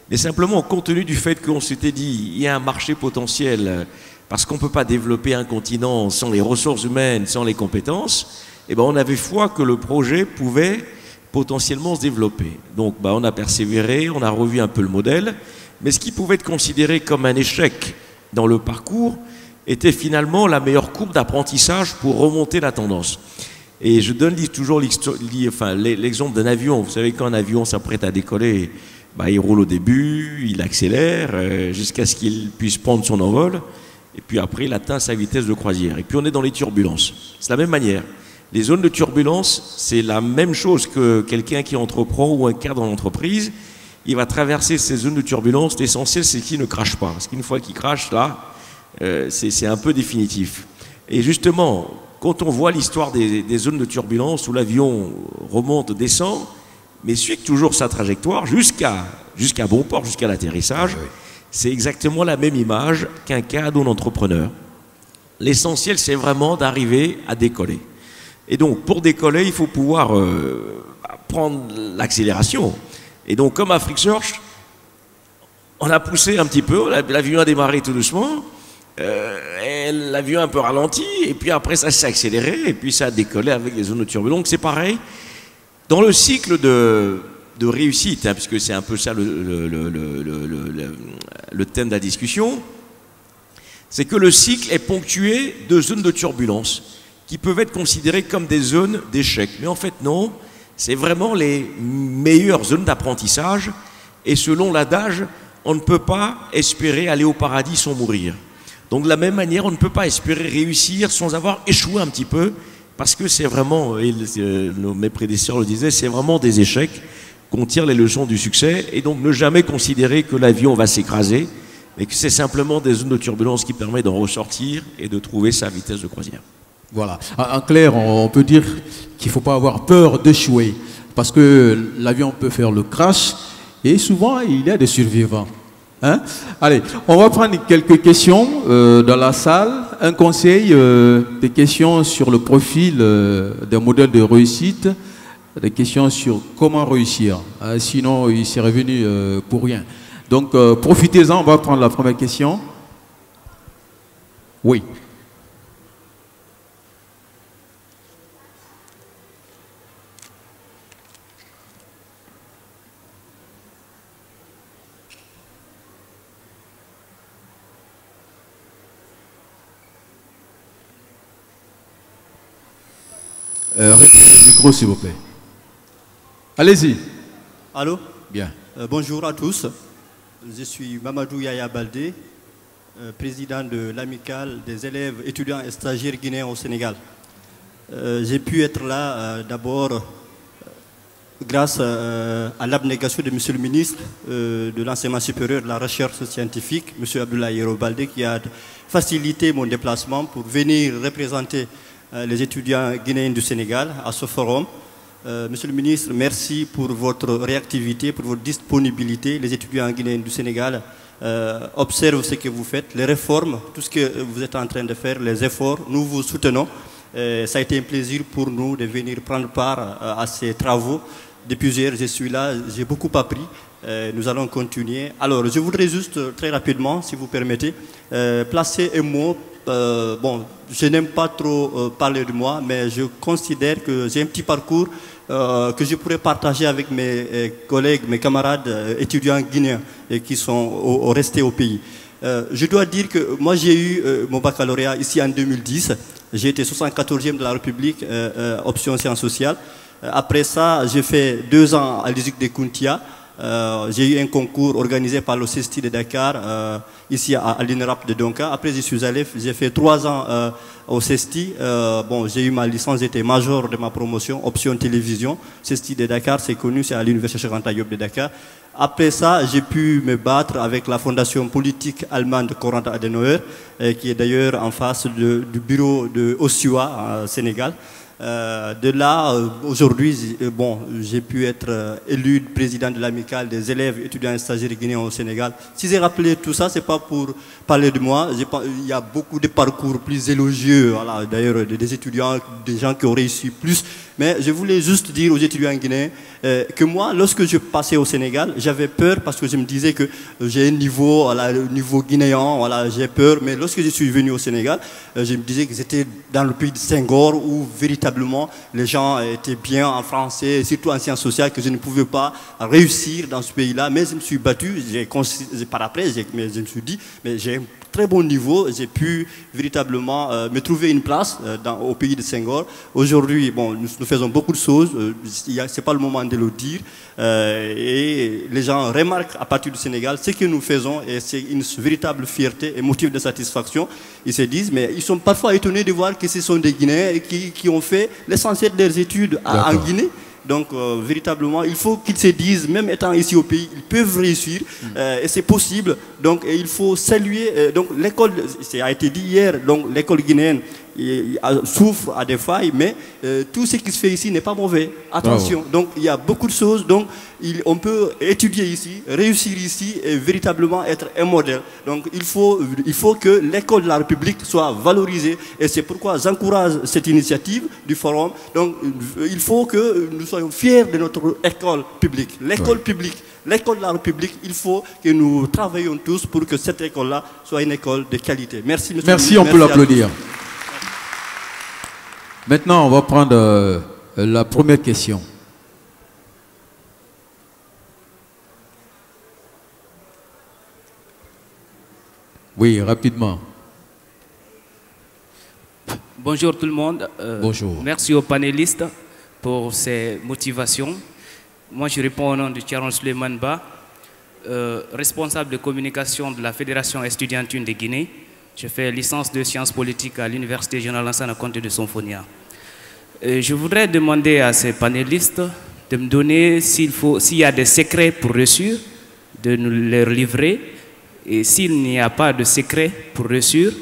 Mais simplement, compte tenu du fait qu'on s'était dit, il y a un marché potentiel, parce qu'on ne peut pas développer un continent sans les ressources humaines, sans les compétences, eh ben, on avait foi que le projet pouvait potentiellement se développer. Donc on a persévéré, on a revu un peu le modèle, mais ce qui pouvait être considéré comme un échec dans le parcours était finalement la meilleure courbe d'apprentissage pour remonter la tendance. Et je donne toujours l'exemple d'un avion. Vous savez, quand un avion s'apprête à décoller, il roule au début, il accélère jusqu'à ce qu'il puisse prendre son envol, et puis après il atteint sa vitesse de croisière. Et puis on est dans les turbulences. C'est la même manière. Les zones de turbulence, c'est la même chose que quelqu'un qui entreprend ou un cadre dans l'entreprise. Il va traverser ces zones de turbulence. L'essentiel, c'est qu'il ne crache pas. Parce qu'une fois qu'il crache, là, c'est un peu définitif. Et justement, quand on voit l'histoire des zones de turbulence où l'avion remonte, descend, mais suit toujours sa trajectoire jusqu'à bon port, jusqu'à l'atterrissage, c'est exactement la même image qu'un cadre ou un entrepreneur. L'essentiel, c'est vraiment d'arriver à décoller. Et donc, pour décoller, il faut pouvoir prendre l'accélération. Et donc, comme AfriqueSearch, on a poussé un petit peu, l'avion a démarré tout doucement, l'avion a un peu ralenti, et puis après, ça s'est accéléré, et puis ça a décollé avec les zones de turbulence. Donc, c'est pareil. Dans le cycle de réussite, hein, puisque c'est un peu ça le thème de la discussion, c'est que le cycle est ponctué de zones de turbulence qui peuvent être considérées comme des zones d'échec. Mais en fait, non, c'est vraiment les meilleures zones d'apprentissage. Et selon l'adage, on ne peut pas espérer aller au paradis sans mourir. Donc de la même manière, on ne peut pas espérer réussir sans avoir échoué un petit peu, parce que c'est vraiment, et mes prédécesseurs le disaient, c'est vraiment des échecs qu'on tire les leçons du succès, et donc ne jamais considérer que l'avion va s'écraser, mais que c'est simplement des zones de turbulence qui permettent d'en ressortir et de trouver sa vitesse de croisière. Voilà. En clair, on peut dire qu'il ne faut pas avoir peur d'échouer, parce que l'avion peut faire le crash, et souvent, il y a des survivants. Hein? Allez, on va prendre quelques questions dans la salle. Un conseil, des questions sur le profil des modèles de réussite, des questions sur comment réussir. Sinon, il s'est revenu pour rien. Donc, profitez-en, on va prendre la première question. Oui. Réglez le micro, s'il vous plaît. Allez-y. Allô? Bien. Bonjour à tous. Je suis Mamadou Yaya Baldé, président de l'amicale des élèves étudiants et stagiaires guinéens au Sénégal. J'ai pu être là d'abord grâce à l'abnégation de Monsieur le ministre de l'enseignement supérieur et de la recherche scientifique, M. Abdoulaye Yero Baldé, qui a facilité mon déplacement pour venir représenter les étudiants guinéens du Sénégal à ce forum. Monsieur le ministre, merci pour votre réactivité, pour votre disponibilité. Les étudiants guinéens du Sénégal observent ce que vous faites, les réformes, tout ce que vous êtes en train de faire, les efforts, nous vous soutenons. Ça a été un plaisir pour nous de venir prendre part à ces travaux. Depuis hier, je suis là, j'ai beaucoup appris. Nous allons continuer. Alors, je voudrais juste très rapidement, si vous permettez, placer un mot. Bon, je n'aime pas trop parler de moi, mais je considère que j'ai un petit parcours que je pourrais partager avec mes collègues, mes camarades étudiants guinéens et qui sont restés au pays. Je dois dire que moi j'ai eu mon baccalauréat ici en 2010. J'ai été 74e de la République, option sciences sociales. Après ça, j'ai fait 2 ans à l'ISUC de Kountia. J'ai eu un concours organisé par le CESTI de Dakar, ici à l'INRAP de Donka. Après, je suis allé, j'ai fait 3 ans au CESTI. Bon, j'ai eu ma licence, j'étais major de ma promotion, option télévision. CESTI de Dakar, c'est connu, c'est à l'Université Cheikh Anta Diop de Dakar. Après ça, j'ai pu me battre avec la fondation politique allemande Konrad Adenauer, qui est d'ailleurs en face du bureau de Osua, au Sénégal. De là, aujourd'hui, bon, j'ai pu être élu président de l'amicale des élèves étudiants et stagiaires guinéens au Sénégal. Si j'ai rappelé tout ça, c'est pas pour parler de moi. Il y a beaucoup de parcours plus élogieux, voilà, d'ailleurs des étudiants, des gens qui ont réussi plus. Mais je voulais juste dire aux étudiants guinéens que moi, lorsque je passais au Sénégal, j'avais peur parce que je me disais que j'ai un niveau, voilà, niveau guinéen, voilà, j'ai peur. Mais lorsque je suis venu au Sénégal, je me disais que j'étais dans le pays de Senghor où véritablement les gens étaient bien en français, surtout en sciences sociales, que je ne pouvais pas réussir dans ce pays-là. Mais je me suis battu, par après, mais je me suis dit, mais j'ai un très bon niveau, j'ai pu véritablement me trouver une place au pays de Senghor. Aujourd'hui, bon, nous faisons beaucoup de choses, ce n'est pas le moment de le dire, et les gens remarquent à partir du Sénégal ce que nous faisons, et c'est une véritable fierté et motif de satisfaction. Ils se disent, mais ils sont parfois étonnés de voir que ce sont des Guinéens qui ont fait l'essentiel de leurs études en Guinée. Donc, véritablement, il faut qu'ils se disent, même étant ici au pays, ils peuvent réussir, et c'est possible. Donc, il faut saluer. Donc, l'école, ça a été dit hier, donc l'école guinéenne souffre à des failles, mais tout ce qui se fait ici n'est pas mauvais. Attention. Bravo. Donc, il y a beaucoup de choses. Donc, on peut étudier ici, réussir ici et véritablement être un modèle. Donc, il faut que l'école de la République soit valorisée, et c'est pourquoi j'encourage cette initiative du forum. Donc, il faut que nous soyons fiers de notre école publique. L'école publique, l'école de la République, il faut que nous travaillions tous pour que cette école-là soit une école de qualité. Merci, monsieur. Merci, on peut l'applaudir. Maintenant, on va prendre la première question. Oui, rapidement. Bonjour tout le monde. Bonjour. Merci aux panélistes pour ces motivations. Moi, je réponds au nom de Thierno Suleiman Ba, responsable de communication de la Fédération estudiantine de Guinée. Je fais licence de sciences politiques à l'Université Générale Lansana Conté de Sonfonia. Je voudrais demander à ces panélistes de me donner, s'il y a des secrets pour réussir, de nous les livrer. Et s'il n'y a pas de secret pour réussir,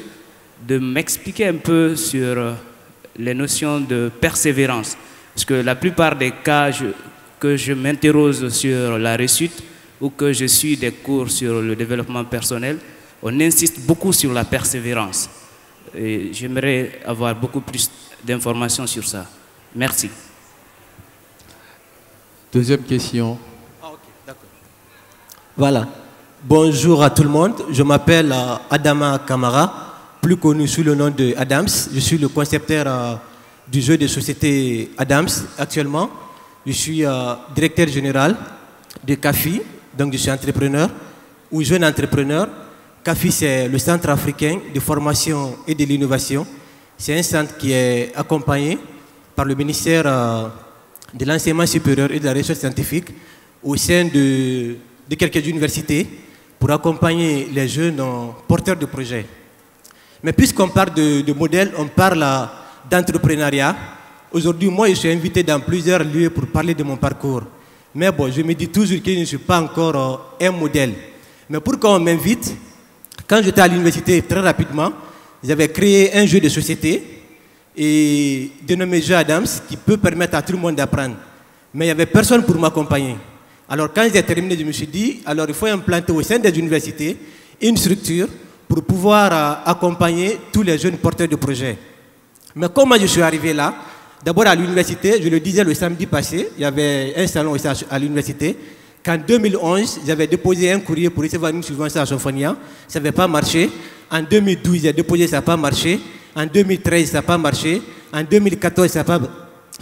de m'expliquer un peu sur les notions de persévérance. Parce que la plupart des cas que je m'interroge sur la réussite ou que je suis des cours sur le développement personnel, on insiste beaucoup sur la persévérance. Et j'aimerais avoir beaucoup plus d'informations sur ça. Merci. Deuxième question. Ah, ok, d'accord. Voilà. Bonjour à tout le monde. Je m'appelle Adama Kamara, plus connu sous le nom de Adams. Je suis le concepteur du jeu de société Adams actuellement. Je suis directeur général de CAFI, donc je suis entrepreneur ou jeune entrepreneur. CAFI, c'est le Centre africain de formation et de l'innovation. C'est un centre qui est accompagné par le ministère de l'enseignement supérieur et de la recherche scientifique au sein de quelques universités pour accompagner les jeunes porteurs de projets. Mais puisqu'on parle de modèle, on parle d'entrepreneuriat. Aujourd'hui, moi, je suis invité dans plusieurs lieux pour parler de mon parcours. Mais bon, je me dis toujours que je ne suis pas encore un modèle. Mais pourquoi on m'invite? Quand j'étais à l'université, très rapidement, j'avais créé un jeu de société et dénommé Jeu Adams qui peut permettre à tout le monde d'apprendre. Mais il n'y avait personne pour m'accompagner. Alors quand j'ai terminé, je me suis dit, alors il faut implanter au sein des universités une structure pour pouvoir accompagner tous les jeunes porteurs de projets. Mais comment je suis arrivé là? D'abord à l'université, je le disais le samedi passé, il y avait un salon à l'université, qu'en 2011, j'avais déposé un courrier pour recevoir une subvention à Sophonia, ça n'avait pas marché. En 2012, j'ai déposé, ça n'a pas marché. En 2013, ça n'a pas marché. En 2014, ça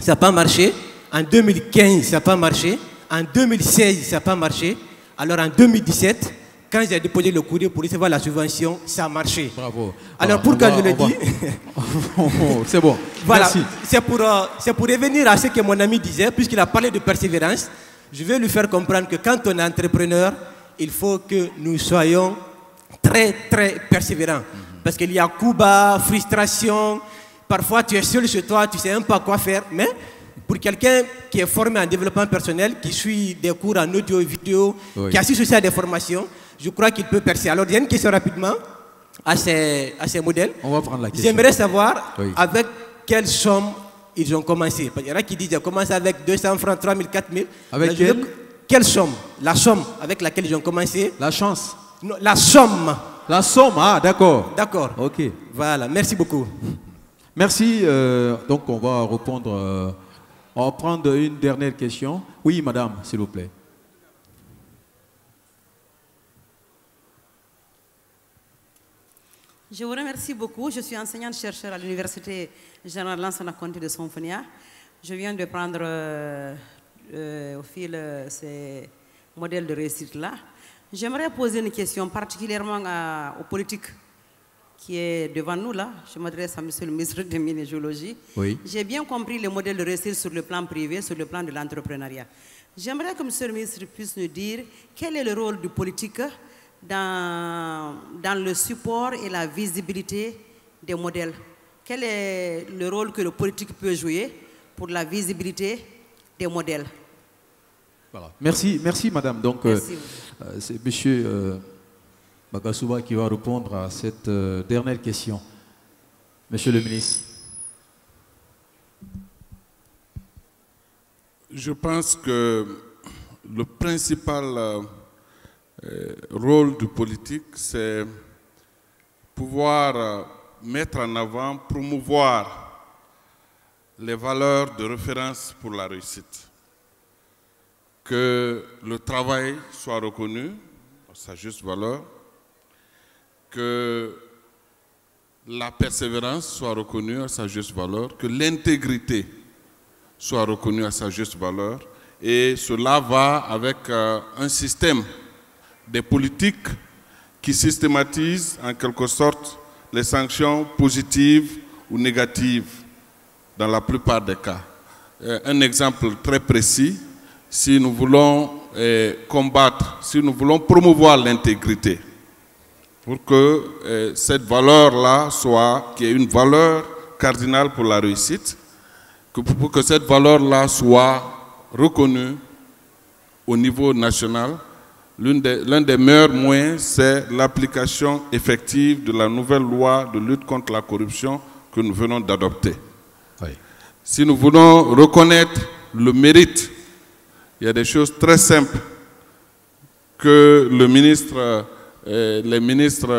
n'a pas marché. En 2015, ça n'a pas marché. En 2016, ça n'a pas marché. Alors en 2017, quand j'ai déposé le courrier pour recevoir la subvention, ça a marché. Bravo. Alors pourquoi je le dis? C'est bon. Voilà, merci. c'est pour revenir à ce que mon ami disait, puisqu'il a parlé de persévérance. Je vais lui faire comprendre que quand on est entrepreneur, il faut que nous soyons très, très persévérants. Parce qu'il y a coup bas, frustration. Parfois, tu es seul chez toi, tu ne sais même pas quoi faire. Mais pour quelqu'un qui est formé en développement personnel, qui suit des cours en audio et vidéo, oui, qui assiste aussi à des formations, je crois qu'il peut percer. Alors, il y a une question rapidement à ces modèles. On va prendre la question. J'aimerais savoir oui, avec quelle somme ils ont commencé. Il y en a qui disent qu'ils ont commencé avec 200 francs, 3 000, 4 000. Avec quelle somme? La somme avec laquelle ils ont commencé. La chance. Non, la somme. La somme, ah d'accord. D'accord. Ok. Voilà, merci beaucoup. Merci. Donc on va répondre. On va prendre une dernière question. Oui, madame, s'il vous plaît. Je vous remercie beaucoup. Je suis enseignante-chercheur à l'Université Générale Lansana Conté de Sonfonia. Je viens de prendre au fil ces modèles de réussite-là. J'aimerais poser une question particulièrement aux politiques qui est devant nous là. Je m'adresse à monsieur le ministre des Mines et Géologie. Oui. J'ai bien compris les modèles de réussite sur le plan privé, sur le plan de l'entrepreneuriat. J'aimerais que monsieur le ministre puisse nous dire quel est le rôle du politique dans le support et la visibilité des modèles. Quel est le rôle que le politique peut jouer pour la visibilité des modèles? Voilà. Merci, merci madame. Donc c'est monsieur Bagasouba qui va répondre à cette dernière question. Monsieur le ministre. Je pense que le principal rôle du politique, c'est pouvoir mettre en avant, promouvoir les valeurs de référence pour la réussite. Que le travail soit reconnu à sa juste valeur, que la persévérance soit reconnue à sa juste valeur, que l'intégrité soit reconnue à sa juste valeur, et cela va avec un système des politiques qui systématisent en quelque sorte les sanctions positives ou négatives dans la plupart des cas. Un exemple très précis, si nous voulons combattre, si nous voulons promouvoir l'intégrité, pour que cette valeur-là qui est une valeur cardinale pour la réussite, pour que cette valeur-là soit reconnue au niveau national, l'un des meilleurs moyens, c'est l'application effective de la nouvelle loi de lutte contre la corruption que nous venons d'adopter. Oui. Si nous voulons reconnaître le mérite, il y a des choses très simples que les ministres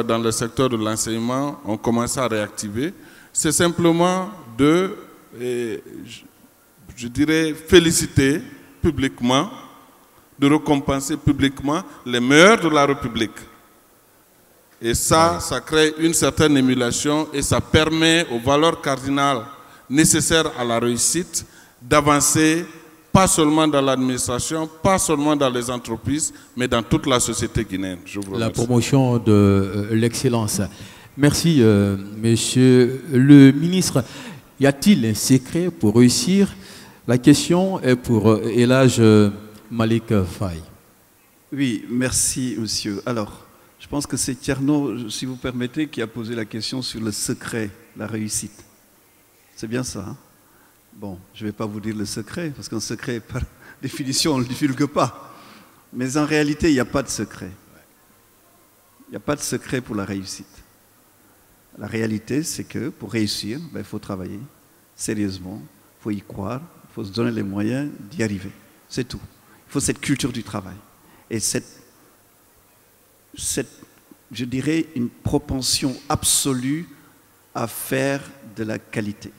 dans le secteur de l'enseignement ont commencé à réactiver. C'est simplement de, je dirais, féliciter publiquement, de récompenser publiquement les meilleurs de la République. Et ça, ça crée une certaine émulation et ça permet aux valeurs cardinales nécessaires à la réussite d'avancer, pas seulement dans l'administration, pas seulement dans les entreprises, mais dans toute la société guinéenne. Je vous remercie. La promotion de l'excellence. Merci, monsieur le ministre. Y a-t-il un secret pour réussir? La question est pour Elhadj Malick Faye. Oui, merci, monsieur. Alors, je pense que c'est Tierno, si vous permettez, qui a posé la question sur le secret, la réussite. C'est bien ça, hein? Bon, je ne vais pas vous dire le secret, parce qu'un secret, par définition, on ne le divulgue pas. Mais en réalité, il n'y a pas de secret. Il n'y a pas de secret pour la réussite. La réalité, c'est que pour réussir, il faut travailler sérieusement, il faut y croire, il faut se donner les moyens d'y arriver. C'est tout. Il faut cette culture du travail. Et cette, je dirais, une propension absolue à faire de la qualité.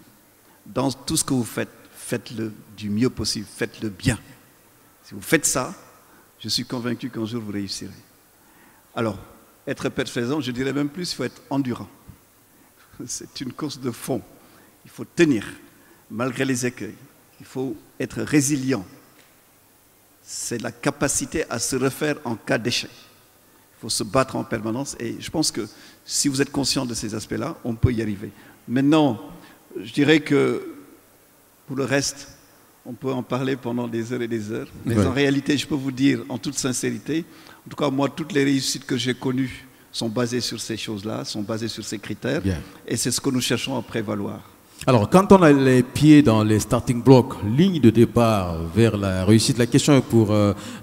Dans tout ce que vous faites, faites-le du mieux possible, faites-le bien. Si vous faites ça, je suis convaincu qu'un jour vous réussirez. Alors, être persévérant, je dirais même plus, il faut être endurant. C'est une course de fond. Il faut tenir, malgré les écueils. Il faut être résilient. C'est la capacité à se refaire en cas d'échec. Il faut se battre en permanence. Et je pense que si vous êtes conscient de ces aspects-là, on peut y arriver. Maintenant, je dirais que pour le reste, on peut en parler pendant des heures et des heures. Mais en réalité, je peux vous dire en toute sincérité, en tout cas moi, toutes les réussites que j'ai connues sont basées sur ces choses-là, sont basées sur ces critères. Bien. Et c'est ce que nous cherchons à prévaloir. Alors, quand on a les pieds dans les starting blocks, ligne de départ vers la réussite, la question est pour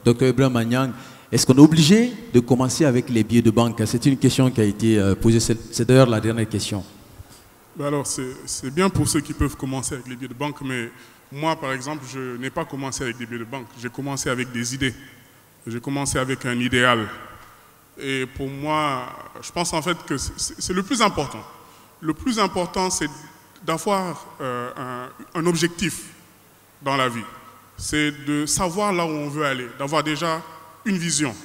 Dr Ibrahim Magnang. Est-ce qu'on est obligé de commencer avec les billets de banque? C'est une question qui a été posée, c'est d'ailleurs la dernière question. Alors, c'est bien pour ceux qui peuvent commencer avec les billets de banque, mais moi, par exemple, je n'ai pas commencé avec des billets de banque. J'ai commencé avec des idées. J'ai commencé avec un idéal. Et pour moi, je pense en fait que c'est le plus important. Le plus important, c'est d'avoir un objectif dans la vie. C'est de savoir là où on veut aller, d'avoir déjà une vision.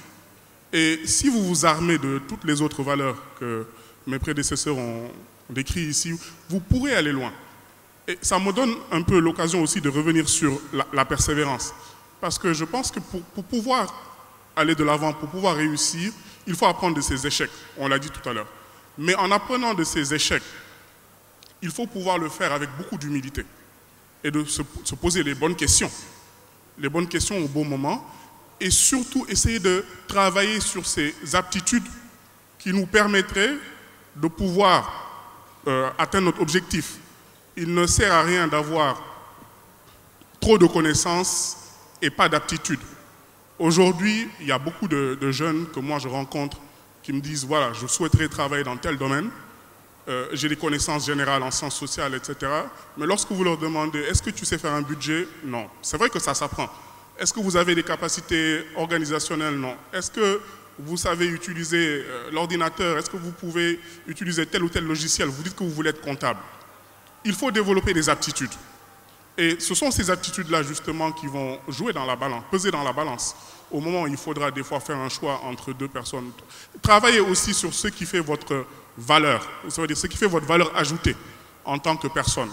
Et si vous vous armez de toutes les autres valeurs que mes prédécesseurs ont décrites ici, vous pourrez aller loin. Et ça me donne un peu l'occasion aussi de revenir sur la persévérance. Parce que je pense que pour pouvoir aller de l'avant, pour pouvoir réussir, il faut apprendre de ses échecs. On l'a dit tout à l'heure. Mais en apprenant de ses échecs, il faut pouvoir le faire avec beaucoup d'humilité et de se poser les bonnes questions au bon moment, et surtout essayer de travailler sur ces aptitudes qui nous permettraient de pouvoir atteindre notre objectif. Il ne sert à rien d'avoir trop de connaissances et pas d'aptitudes. Aujourd'hui, il y a beaucoup de jeunes que moi je rencontre qui me disent, voilà, je souhaiterais travailler dans tel domaine, j'ai des connaissances générales en sciences sociales, etc. Mais lorsque vous leur demandez, est-ce que tu sais faire un budget? Non. C'est vrai que ça s'apprend. Est-ce que vous avez des capacités organisationnelles? Non. Est-ce que vous savez utiliser l'ordinateur? Est-ce que vous pouvez utiliser tel ou tel logiciel? Vous dites que vous voulez être comptable. Il faut développer des aptitudes. Et ce sont ces aptitudes-là, justement, qui vont jouer dans la balance, peser dans la balance. Au moment où il faudra des fois faire un choix entre deux personnes. Travaillez aussi sur ce qui fait votre valeur, ça veut dire ce qui fait votre valeur ajoutée en tant que personne.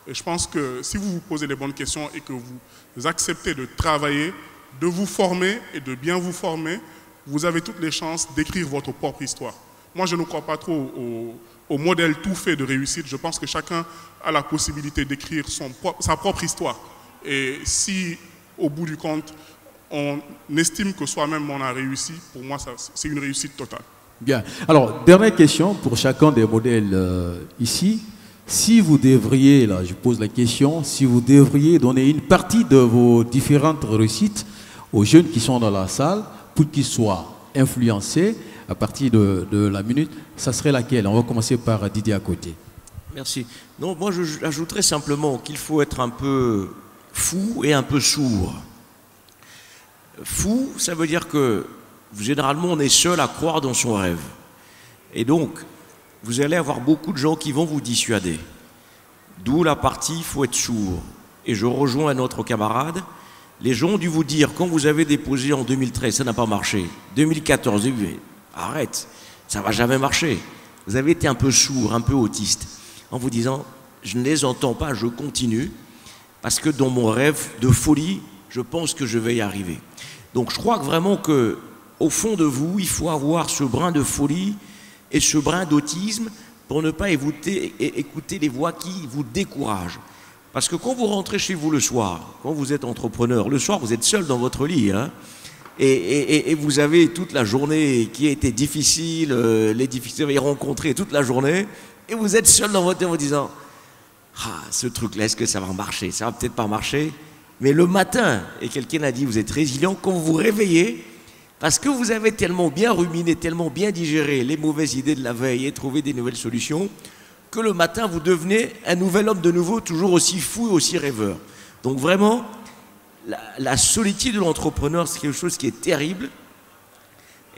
Et je pense que si vous vous posez les bonnes questions et que vous acceptez de travailler, de vous former et de bien vous former, vous avez toutes les chances d'écrire votre propre histoire. Moi, je ne crois pas trop au modèle tout fait de réussite. Je pense que chacun a la possibilité d'écrire sa propre histoire. Et si, au bout du compte, on estime que soi-même on a réussi, pour moi, c'est une réussite totale. Bien. Alors, dernière question pour chacun des modèles ici. Si vous devriez, là je pose la question, si vous devriez donner une partie de vos différentes réussites aux jeunes qui sont dans la salle pour qu'ils soient influencés à partir de la minute, ça serait laquelle? On va commencer par Didier à côté. Merci. Non, moi j'ajouterais simplement qu'il faut être un peu fou et un peu sourd. Fou, ça veut dire que généralement on est seul à croire dans son rêve. Et donc, vous allez avoir beaucoup de gens qui vont vous dissuader. D'où la partie, il faut être sourd. Et je rejoins un autre camarade. Les gens ont dû vous dire, quand vous avez déposé en 2013, ça n'a pas marché. 2014, arrête, ça ne va jamais marcher. Vous avez été un peu sourd, un peu autiste, en vous disant, je ne les entends pas, je continue, parce que dans mon rêve de folie, je pense que je vais y arriver. Donc je crois vraiment qu'au fond de vous, il faut avoir ce brin de folie et ce brin d'autisme pour ne pas écouter les voix qui vous découragent. Parce que quand vous rentrez chez vous le soir, quand vous êtes entrepreneur, le soir vous êtes seul dans votre lit, hein, et vous avez toute la journée qui a été difficile, les difficultés que vous avez rencontrées toute la journée, et vous êtes seul dans votre tête en vous disant « Ah, ce truc-là, est-ce que ça va marcher? Ça va peut-être pas marcher. » Mais le matin, et quelqu'un a dit « Vous êtes résilient quand vous vous réveillez, parce que vous avez tellement bien ruminé, tellement bien digéré les mauvaises idées de la veille et trouvé des nouvelles solutions, que le matin, vous devenez un nouvel homme de nouveau, toujours aussi fou et aussi rêveur. » Donc vraiment, la solitude de l'entrepreneur, c'est quelque chose qui est terrible.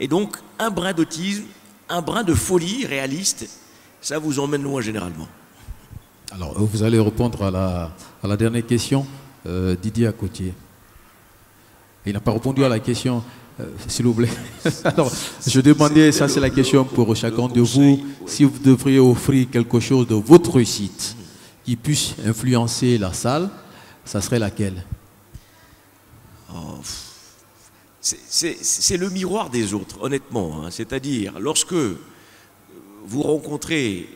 Et donc, un brin d'autisme, un brin de folie réaliste, ça vous emmène loin généralement. Alors, vous allez répondre à la dernière question, Didier à côté. Il n'a pas répondu à la question, s'il vous plaît. Alors, je demandais, ça c'est la question pour chacun de vous, si vous devriez offrir quelque chose de votre réussite qui puisse influencer la salle, ça serait laquelle? Oh, c'est le miroir des autres, honnêtement. Hein. C'est-à-dire, lorsque vous rencontrez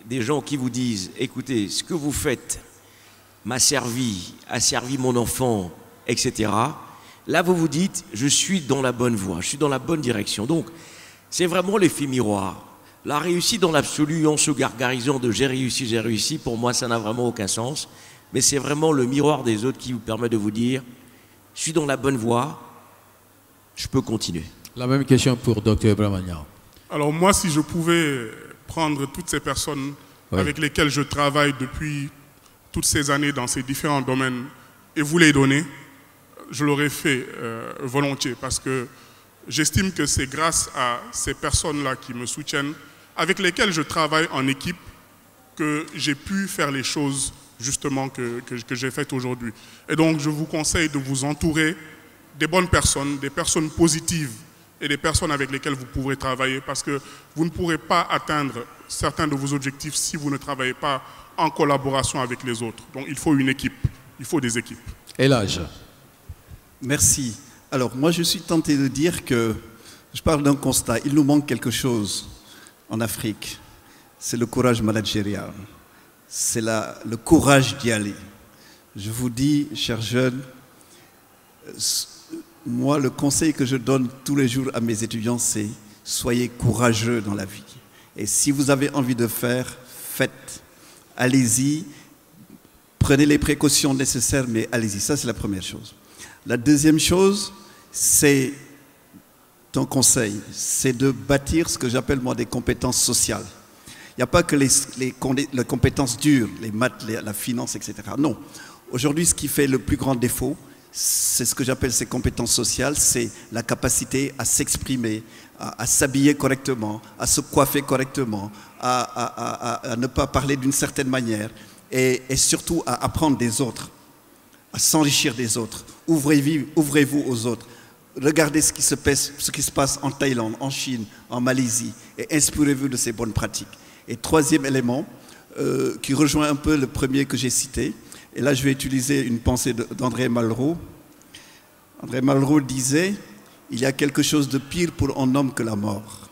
des gens qui vous disent « Écoutez, ce que vous faites m'a servi, a servi mon enfant, etc. » Là, vous vous dites « Je suis dans la bonne voie, je suis dans la bonne direction. » Donc, c'est vraiment l'effet miroir. La réussite dans l'absolu, en se gargarisant de « j'ai réussi », pour moi, ça n'a vraiment aucun sens. Mais c'est vraiment le miroir des autres qui vous permet de vous dire « Je suis dans la bonne voie, je peux continuer. » La même question pour Dr. Bramagna. Alors moi, si je pouvais prendre toutes ces personnes avec lesquelles je travaille depuis toutes ces années dans ces différents domaines et vous les donner, je l'aurais fait volontiers parce que j'estime que c'est grâce à ces personnes-là qui me soutiennent, avec lesquelles je travaille en équipe, que j'ai pu faire les choses justement que j'ai faites aujourd'hui. Et donc je vous conseille de vous entourer des bonnes personnes, des personnes positives et des personnes avec lesquelles vous pourrez travailler parce que vous ne pourrez pas atteindre certains de vos objectifs si vous ne travaillez pas en collaboration avec les autres. Donc il faut une équipe, il faut des équipes. Et l'âge. Merci. Alors moi je suis tenté de dire que, je parle d'un constat, il nous manque quelque chose en Afrique. C'est le courage managérial, c'est le courage d'y aller. Je vous dis, chers jeunes, moi, le conseil que je donne tous les jours à mes étudiants, c'est soyez courageux dans la vie. Et si vous avez envie de faire, faites. Allez-y, prenez les précautions nécessaires, mais allez-y. Ça, c'est la première chose. La deuxième chose, c'est un conseil, c'est de bâtir ce que j'appelle moi des compétences sociales. Il n'y a pas que les compétences dures, les maths, la finance, etc. Non. Aujourd'hui, ce qui fait le plus grand défaut, c'est ce que j'appelle ces compétences sociales, c'est la capacité à s'exprimer, à s'habiller correctement, à se coiffer correctement, à ne pas parler d'une certaine manière et surtout à apprendre des autres, à s'enrichir des autres. Ouvrez-vous aux autres. Regardez ce qui se passe en Thaïlande, en Chine, en Malaisie et inspirez-vous de ces bonnes pratiques. Et troisième élément, qui rejoint un peu le premier que j'ai cité, et là, je vais utiliser une pensée d'André Malraux. André Malraux disait « Il y a quelque chose de pire pour un homme que la mort. »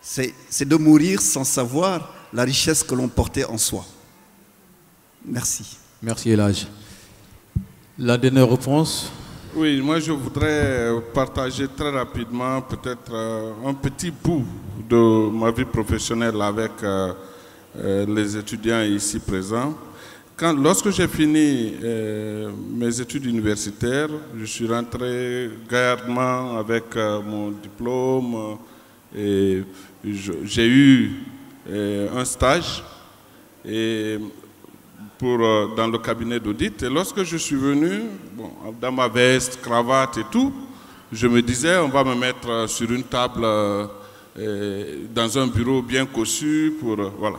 C'est de mourir sans savoir la richesse que l'on portait en soi. Merci. Merci, Elhadj. La dernière réponse? Oui, moi je voudrais partager très rapidement peut-être un petit bout de ma vie professionnelle avec les étudiants ici présents. Lorsque j'ai fini mes études universitaires, je suis rentré gaillardement avec mon diplôme et j'ai eu un stage dans le cabinet d'audit. Et lorsque je suis venu, dans ma veste, cravate et tout, je me disais, on va me mettre sur une table dans un bureau bien cossu pour... voilà.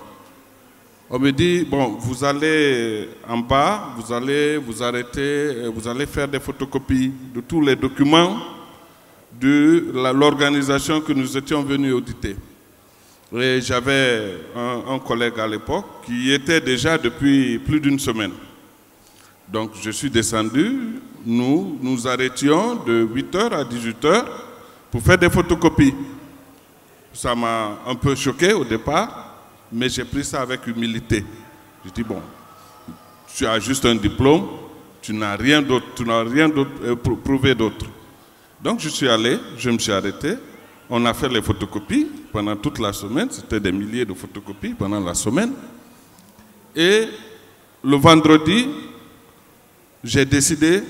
On me dit, bon, vous allez en bas, vous allez vous arrêter, vous allez faire des photocopies de tous les documents de l'organisation que nous étions venus auditer. Et j'avais un collègue à l'époque qui était déjà depuis plus d'une semaine. Donc je suis descendu, nous arrêtions de 8h à 18h pour faire des photocopies. Ça m'a un peu choqué au départ. mais j'ai pris ça avec humilité. Je dis, bon, tu as juste un diplôme, tu n'as rien d'autre, prouvé d'autre. Donc je suis allé, je me suis arrêté, on a fait les photocopies pendant toute la semaine, c'était des milliers de photocopies pendant la semaine. Et le vendredi, j'ai décidé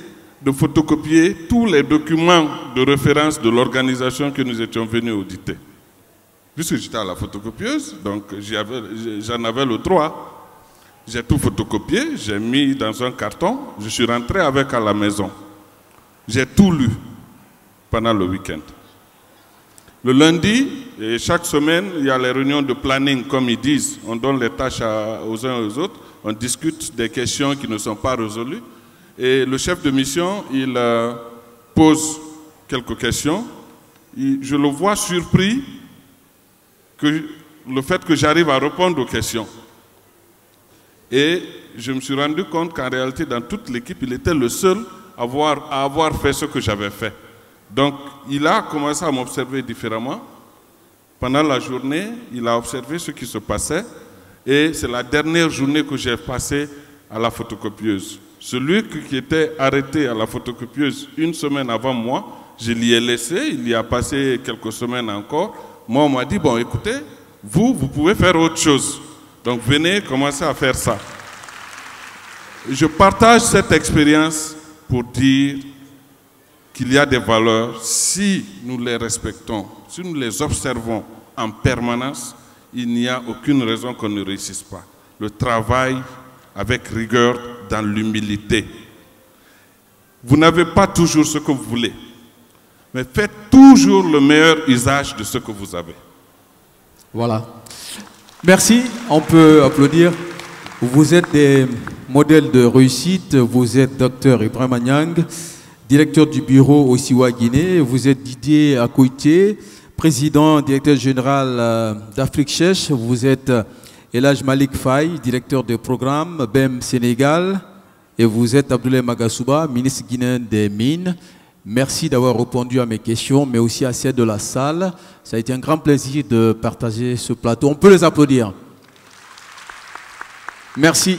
de photocopier tous les documents de référence de l'organisation que nous étions venus auditer. Puisque j'étais à la photocopieuse, donc j'en avais le droit. J'ai tout photocopié, j'ai mis dans un carton, je suis rentré avec à la maison. J'ai tout lu pendant le week-end. Le lundi, et chaque semaine, il y a les réunions de planning, comme ils disent. On donne les tâches aux uns et aux autres, on discute des questions qui ne sont pas résolues. Et le chef de mission, il pose quelques questions. Je le vois surpris que le fait que j'arrive à répondre aux questions. Et je me suis rendu compte qu'en réalité, dans toute l'équipe, il était le seul à avoir fait ce que j'avais fait. Donc, il a commencé à m'observer différemment. Pendant la journée, il a observé ce qui se passait. Et c'est la dernière journée que j'ai passée à la photocopieuse. Celui qui était arrêté à la photocopieuse une semaine avant moi, je l'y ai laissé, il y a passé quelques semaines encore. Moi, on m'a dit, bon, écoutez, vous pouvez faire autre chose. Donc, venez commencer à faire ça. Je partage cette expérience pour dire qu'il y a des valeurs, si nous les respectons, si nous les observons en permanence, il n'y a aucune raison qu'on ne réussisse pas. Le travail avec rigueur, dans l'humilité. Vous n'avez pas toujours ce que vous voulez, mais faites toujours le meilleur usage de ce que vous avez. Voilà. Merci, on peut applaudir. Vous êtes des modèles de réussite, vous êtes Dr Ibrahima Niang, directeur du bureau au Siwa Guinée, vous êtes Didier Akoité, président, directeur général d'Afrique Chèche, vous êtes Elhaj Malik Faye, directeur de programme BEM Sénégal, et vous êtes Abdoulaye Magasouba, ministre guinéen des Mines. Merci d'avoir répondu à mes questions, mais aussi à celles de la salle. Ça a été un grand plaisir de partager ce plateau. On peut les applaudir. Merci.